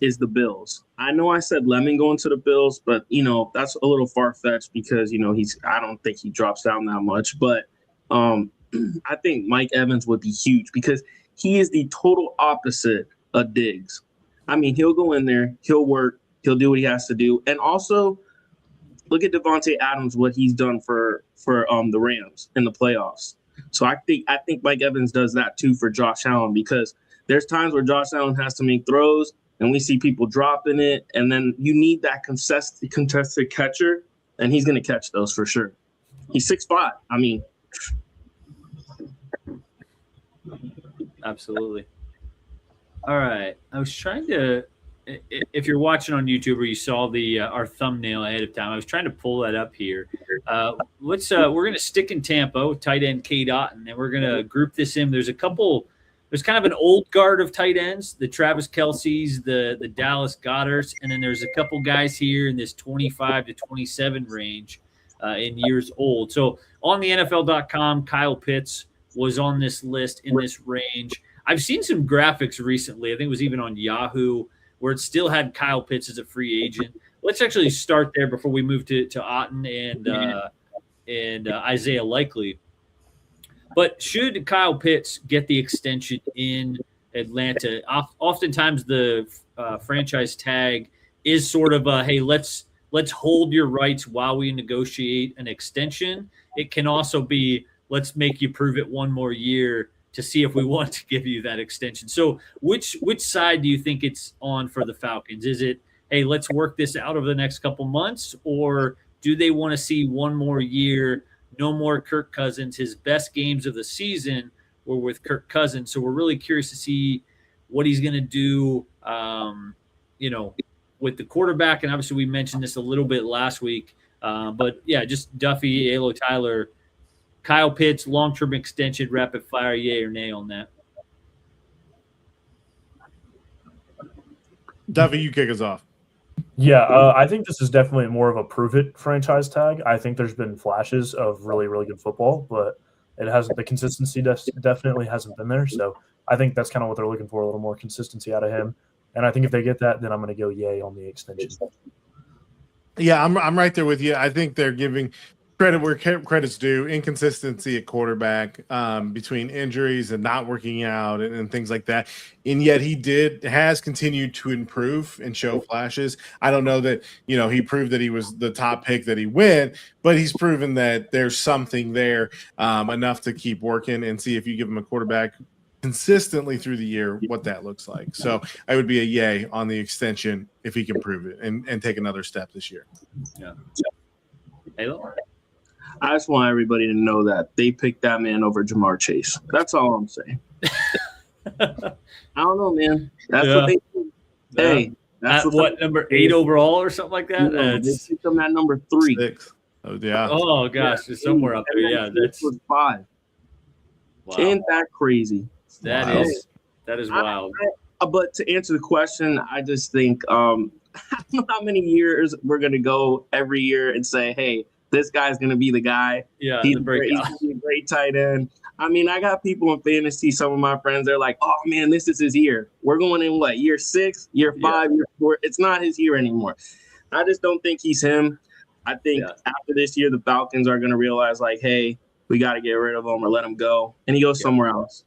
is the Bills. I know I said Lemon going to the Bills, but you know, that's a little far-fetched because, you know, I don't think he drops down that much. But I think Mike Evans would be huge because he is the total opposite of Diggs. I mean, he'll go in there, he'll work, he'll do what he has to do. And also, look at Devontae Adams, what he's done for the Rams in the playoffs. So I think Mike Evans does that too for Josh Allen, because there's times where Josh Allen has to make throws and we see people dropping it, and then you need that contested catcher, and he's going to catch those for sure. He's 6'5". I mean, Absolutely. All right. I was trying to, if you're watching on YouTube or you saw the our thumbnail ahead of time, I was trying to pull that up here. We're going to stick in Tampa with tight end Cade Otton, and we're going to group this in. There's kind of an old guard of tight ends, the Travis Kelce's, the Dallas Goddards, and then there's a couple guys here in this 25 to 27 range in years old. So on the NFL.com, Kyle Pitts was on this list in this range. I've seen some graphics recently. I think it was even on Yahoo, where it still had Kyle Pitts as a free agent. Let's actually start there before we move to Otton and Isaiah Likely. But should Kyle Pitts get the extension in Atlanta, oftentimes the franchise tag is sort of a, hey, let's hold your rights while we negotiate an extension. It can also be, let's make you prove it one more year to see if we want to give you that extension. So which side do you think it's on for the Falcons? Is it, hey, let's work this out over the next couple months, or do they want to see one more year, no more Kirk Cousins? His best games of the season were with Kirk Cousins. So we're really curious to see what he's going to do, with the quarterback. And obviously we mentioned this a little bit last week. But yeah, just Duffy, Alo, Tyler, Kyle Pitts, long-term extension, rapid fire, yay or nay on that? Duffy, you kick us off. Yeah, I think this is definitely more of a prove-it franchise tag. I think there's been flashes of really, really good football, but the consistency definitely hasn't been there. So I think that's kind of what they're looking for, a little more consistency out of him. And I think if they get that, then I'm going to go yay on the extension. Yeah, I'm right there with you. I think they're giving credit where credit's due. Inconsistency at quarterback, between injuries and not working out and things like that. And yet he has continued to improve and show flashes. I don't know that, he proved that he was the top pick that he went, but he's proven that there's something there, enough to keep working and see if you give him a quarterback consistently through the year, what that looks like. So I would be a yay on the extension if he can prove it and take another step this year. Yeah. Halo? I just want everybody to know that they picked that man over Jamar Chase. That's all I'm saying. I don't know, man. That's what they do. Hey, that's what number 8 overall or something like that? They picked him at number 3. 6. Oh, yeah. Oh, gosh. It's somewhere up there. Yeah, that's 5. Wow. Ain't that crazy? That is wild. But to answer the question, I just think I don't know how many years we're going to go every year and say, hey, this guy's going to be the guy. Yeah, he's going to be a great tight end. I mean, I got people in fantasy, some of my friends, they're like, oh, man, this is his year. We're going in, year 6, year 5, year 4. It's not his year anymore. I just don't think he's him. I think after this year, the Falcons are going to realize, hey, we got to get rid of him or let him go. And he goes somewhere else.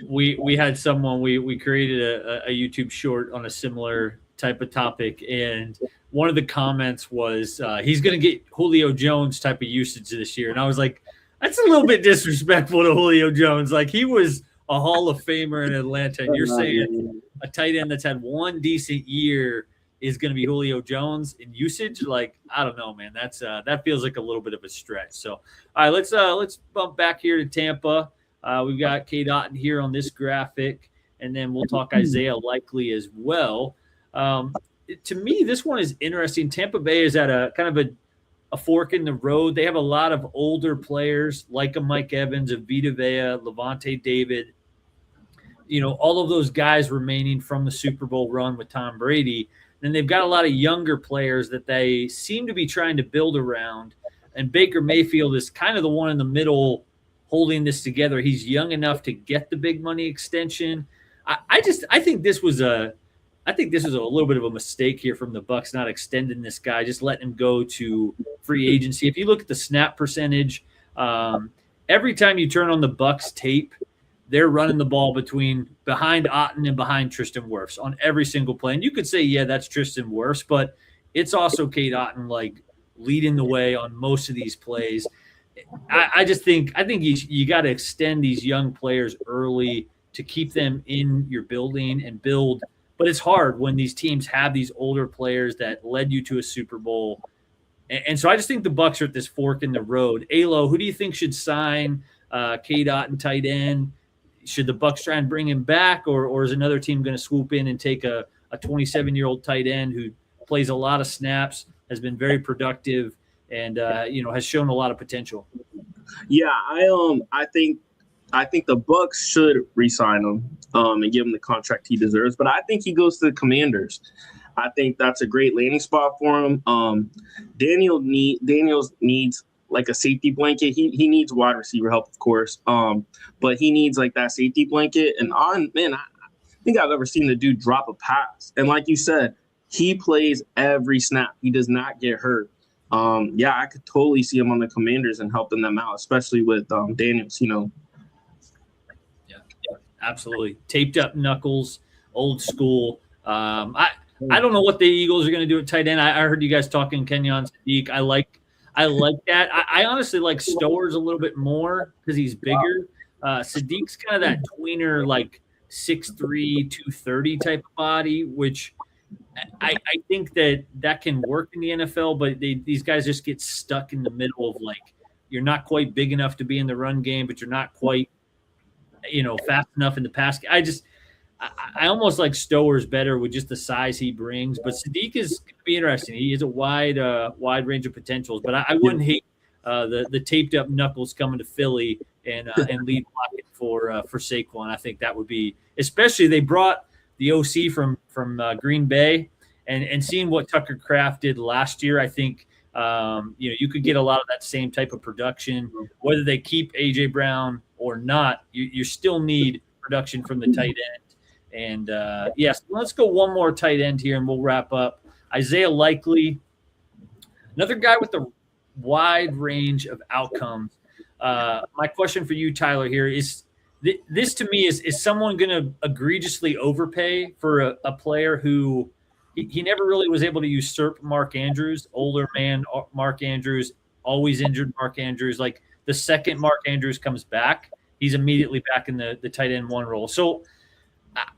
We had someone, we created a YouTube short on a similar type of topic, and one of the comments was he's going to get Julio Jones type of usage this year, and I was like, that's a little bit disrespectful to Julio Jones. Like, he was a Hall of Famer in Atlanta, and you're saying a tight end that's had one decent year is going to be Julio Jones in usage? Like, I don't know, man. That's that feels like a little bit of a stretch. So, all right, let's bump back here to Tampa. We've got K. Dotton here on this graphic, and then we'll talk Isaiah Likely as well. To me, this one is interesting. Tampa Bay is at a kind of a fork in the road. They have a lot of older players like a Mike Evans, a Vita Vea, Levante David, all of those guys remaining from the Super Bowl run with Tom Brady. And they've got a lot of younger players that they seem to be trying to build around. And Baker Mayfield is kind of the one in the middle holding this together. He's young enough to get the big money extension. I think this was a little bit of a mistake here from the Bucs not extending this guy, just letting him go to free agency. If you look at the snap percentage, every time you turn on the Bucs tape, they're running the ball behind Otten and behind Tristan Wirfs on every single play. And you could say, yeah, that's Tristan Wirfs, but it's also Kate Otten like leading the way on most of these plays. I think you got to extend these young players early to keep them in your building and build. But it's hard when these teams have these older players that led you to a Super Bowl. And so I just think the Bucs are at this fork in the road. Alo, who do you think should sign K-Dot and tight end? Should the Bucs try and bring him back, or is another team going to swoop in and take a 27-year-old tight end who plays a lot of snaps, has been very productive, and has shown a lot of potential? Yeah, I think the Bucs should re-sign him and give him the contract he deserves. But I think he goes to the Commanders. I think that's a great landing spot for him. Daniels needs like a safety blanket. He needs wide receiver help, of course. But he needs like that safety blanket. And I think I've ever seen the dude drop a pass. And like you said, he plays every snap. He does not get hurt. I could totally see him on the Commanders and helping them out, especially with Daniels, Yeah, absolutely. Taped up knuckles, old school. I don't know what the Eagles are going to do at tight end. I heard you guys talking Kenyon Sadiq. I like that. I honestly like Stowers a little bit more because he's bigger. Sadiq's kind of that tweener, like 6'3", 230 type of body, which I think that can work in the NFL, but these guys just get stuck in the middle of, like, you're not quite big enough to be in the run game, but you're not quite, fast enough in the pass. I almost like Stowers better with just the size he brings, but Sadiq is going to be interesting. He has a wide range of potentials, but I wouldn't hate the taped up knuckles coming to Philly and lead blocking for Saquon. I think that would be, especially they brought the OC from Green Bay and seeing what Tucker Kraft did last year. I think you could get a lot of that same type of production. Whether they keep AJ Brown or not, you still need production from the tight end. And so let's go one more tight end here, and we'll wrap up. Isaiah Likely, another guy with a wide range of outcomes. My question for you, Tyler, here is this to me is someone going to egregiously overpay for a player who he never really was able to usurp Mark Andrews, older man Mark Andrews, always injured Mark Andrews. Like, the second Mark Andrews comes back, he's immediately back in the tight end one role. So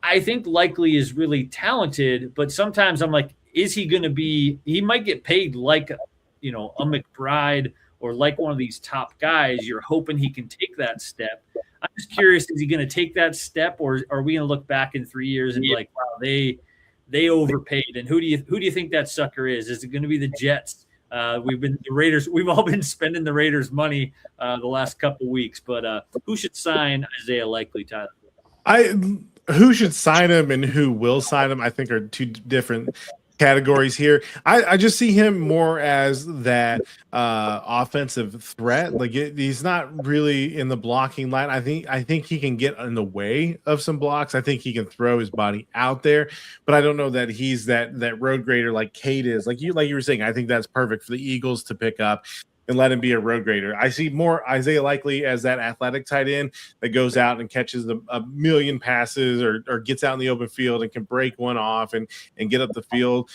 I think Likely is really talented, but sometimes I'm like, is he going to be – he might get paid like, a McBride or like one of these top guys. You're hoping he can take that step. I'm just curious, is he going to take that step, or are we going to look back in 3 years and be like, wow, they overpaid? And who do you think that sucker is? Is it going to be the Jets? The Raiders. We've all been spending the Raiders' money the last couple of weeks, but who should sign Isaiah Likely, Tyler? Who should sign him and who will sign him, I think, are two different categories here. I just see him more as that offensive threat. Like, he's not really in the blocking line. I think he can get in the way of some blocks. I think he can throw his body out there, but I don't know that he's that road grader like Kate is. Like you were saying, I think that's perfect for the Eagles to pick up. and let him be a road grader. I see more Isaiah Likely as that athletic tight end that goes out and catches a million passes or gets out in the open field and can break one off and get up the field.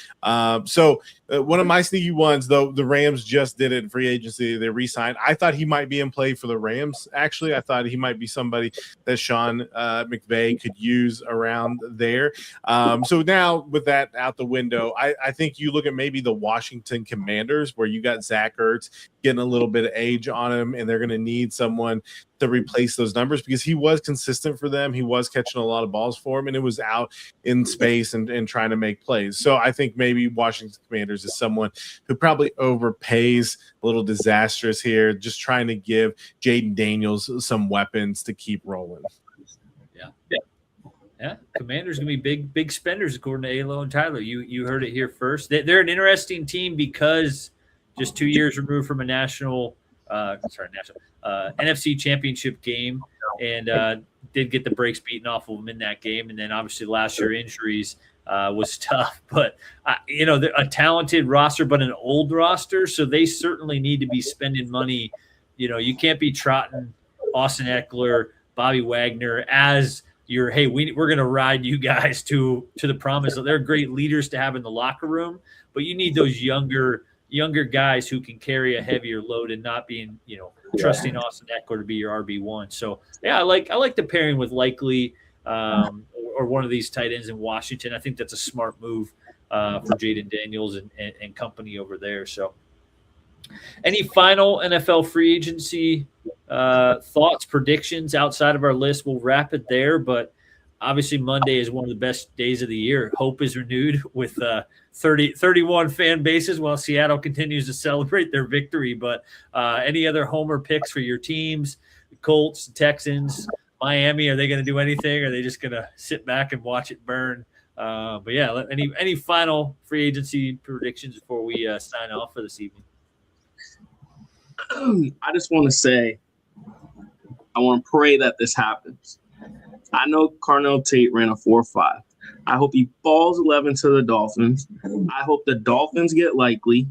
So one of my sneaky ones, though, the Rams just did it in free agency. They re-signed. I thought he might be in play for the Rams. Actually, I thought he might be somebody that Sean McVay could use around there. So now with that out the window, I think you look at maybe the Washington Commanders, where you got Zach Ertz getting a little bit of age on him, and they're going to need someone to replace those numbers because he was consistent for them. He was catching a lot of balls for him, and it was out in space and trying to make plays. So I think maybe Washington Commanders is someone who probably overpays, a little disastrous here, just trying to give Jaden Daniels some weapons to keep rolling. Yeah, Commanders going to be big spenders, according to Alo and Tyler. You heard it here first. They're an interesting team because just 2 years removed from a NFC Championship game, and did get the brakes beaten off of them in that game. And then obviously last year injuries was tough. But, they're a talented roster, but an old roster, so they certainly need to be spending money. You can't be trotting Austin Eckler, Bobby Wagner as – we're going to ride you guys to the promise. They're great leaders to have in the locker room, but you need those younger guys who can carry a heavier load and not being, trusting Austin Eckler to be your RB1. So yeah, I like the pairing with Likely or one of these tight ends in Washington. I think that's a smart move for Jaden Daniels and company over there. So any final NFL free agency thoughts, predictions outside of our list? We'll wrap it there, but obviously Monday is one of the best days of the year. Hope is renewed with 31 fan bases while Seattle continues to celebrate their victory. But any other homer picks for your teams? The Colts, the Texans, Miami, are they going to do anything? Or are they just going to sit back and watch it burn? But yeah, any final free agency predictions before we sign off for this evening? I just want to say, I want to pray that this happens. I know Carnell Tate ran a 4.5. I hope he falls 11 to the Dolphins. I hope the Dolphins get Likely.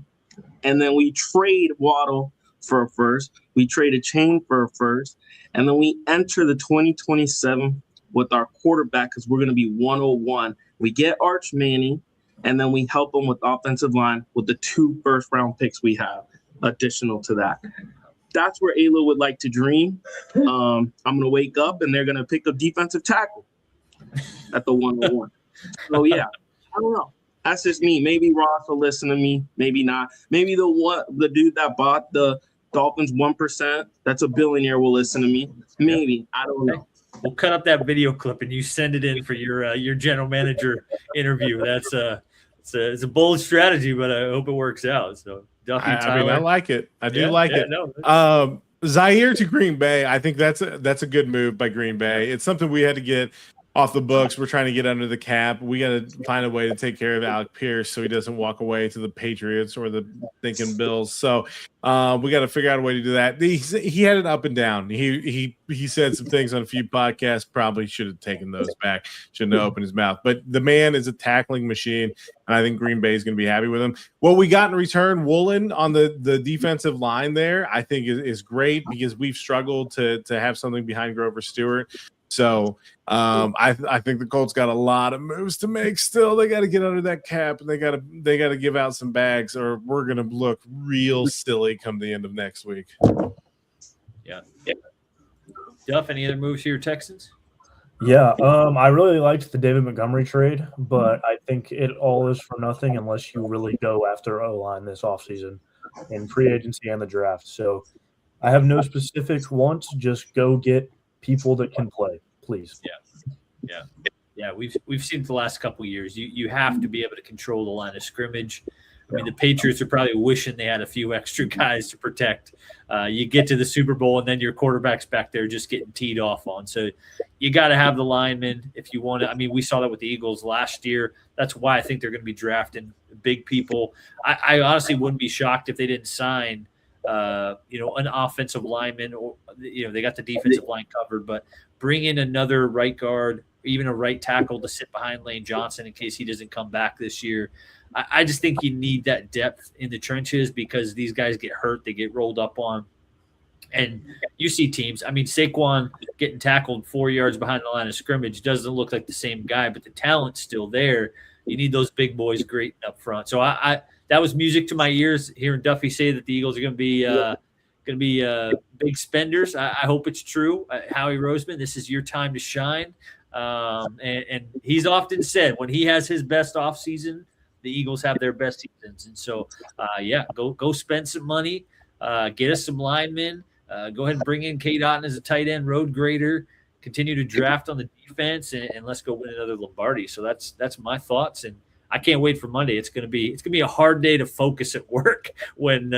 And then we trade Waddle for a first. We trade a chain for a first. And then we enter the 2027 with our quarterback because we're going to be 101. We get Arch Manning, and then we help them with offensive line with the 2 first-round picks we have additional to that. That's where Alo would like to dream. I'm going to wake up, and they're going to pick a defensive tackle at the 101. So, yeah, I don't know. That's just me. Maybe Ross will listen to me. Maybe not. Maybe the dude that bought the Dolphins 1%, that's a billionaire, will listen to me. Maybe. I don't know. We'll cut up that video clip, and you send it in for your general manager interview. That's it's a bold strategy, but I hope it works out. So, Duffy, I like it. I do like it. No. Zaire to Green Bay. I think that's a good move by Green Bay. It's something we had to get off the books. We're trying to get under the cap. We got to find a way to take care of Alec Pierce so he doesn't walk away to the Patriots or the thinking Bills. So we got to figure out a way to do that. He had it up and down. He said some things on a few podcasts. Probably should have taken those back. Shouldn't have opened his mouth. But the man is a tackling machine, and I think Green Bay is going to be happy with him. What we got in return, Woolen on the defensive line there, I think is great because we've struggled to have something behind Grover Stewart. So I think the Colts got a lot of moves to make still. They got to get under that cap, and they got to give out some bags, or we're going to look real silly come the end of next week. Yeah. Duff, any other moves here, Texans? Yeah, I really liked the David Montgomery trade, but I think it all is for nothing unless you really go after O-line this offseason in free agency and the draft. So I have no specific wants. Just go get people that can play, please. Yeah. We've seen it the last couple of years. You have to be able to control the line of scrimmage. I mean, the Patriots are probably wishing they had a few extra guys to protect. You get to the Super Bowl, and then your quarterback's back there just getting teed off on. So you got to have the linemen if you want to. I mean, we saw that with the Eagles last year. That's why I think they're going to be drafting big people. I honestly wouldn't be shocked if they didn't sign an offensive lineman, or they got the defensive line covered, but bring in another right guard, even a right tackle to sit behind Lane Johnson in case he doesn't come back this year. I just think you need that depth in the trenches because these guys get hurt, they get rolled up on. And you see teams, I mean, Saquon getting tackled 4 yards behind the line of scrimmage doesn't look like the same guy, but the talent's still there. You need those big boys great up front. So I that was music to my ears hearing Duffy say that the Eagles are going to be big spenders. I hope it's true. Howie Roseman, this is your time to shine. And he's often said when he has his best offseason, the Eagles have their best seasons. And so, go spend some money, get us some linemen. Go ahead and bring in K. Dotton as a tight end road grader. Continue to draft on the defense, and let's go win another Lombardi. So that's my thoughts, and I can't wait for Monday. It's gonna be a hard day to focus at work when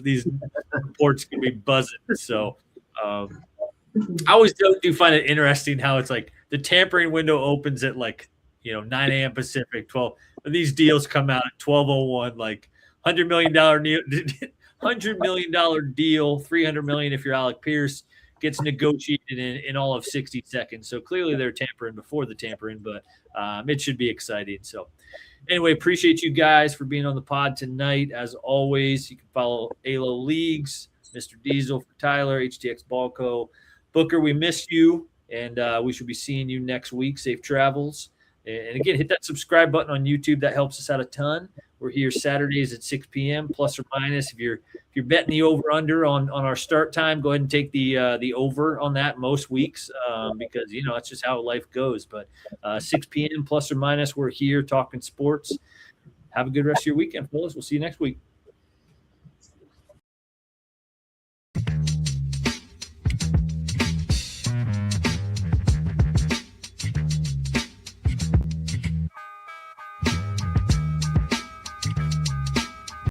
these reports can be buzzing. So I always do find it interesting how it's like the tampering window opens at 9 a.m. Pacific, 12. These deals come out at 12:01, like $100 million deal. $100 million deal, $300 million if you're Alec Pierce, gets negotiated in all of 60 seconds. So clearly they're tampering before the tampering, but it should be exciting. So anyway, appreciate you guys for being on the pod tonight. As always, you can follow ALO Leagues, Mr. Diesel for Tyler, HTX Ballco. Booker, we missed you, and we should be seeing you next week. Safe travels. And again, hit that subscribe button on YouTube. That helps us out a ton. We're here Saturdays at 6 p.m. plus or minus. If you're betting the over under on our start time, go ahead and take the over on that most weeks because that's just how life goes. But 6 p.m. plus or minus, we're here talking sports. Have a good rest of your weekend, fellas. We'll see you next week.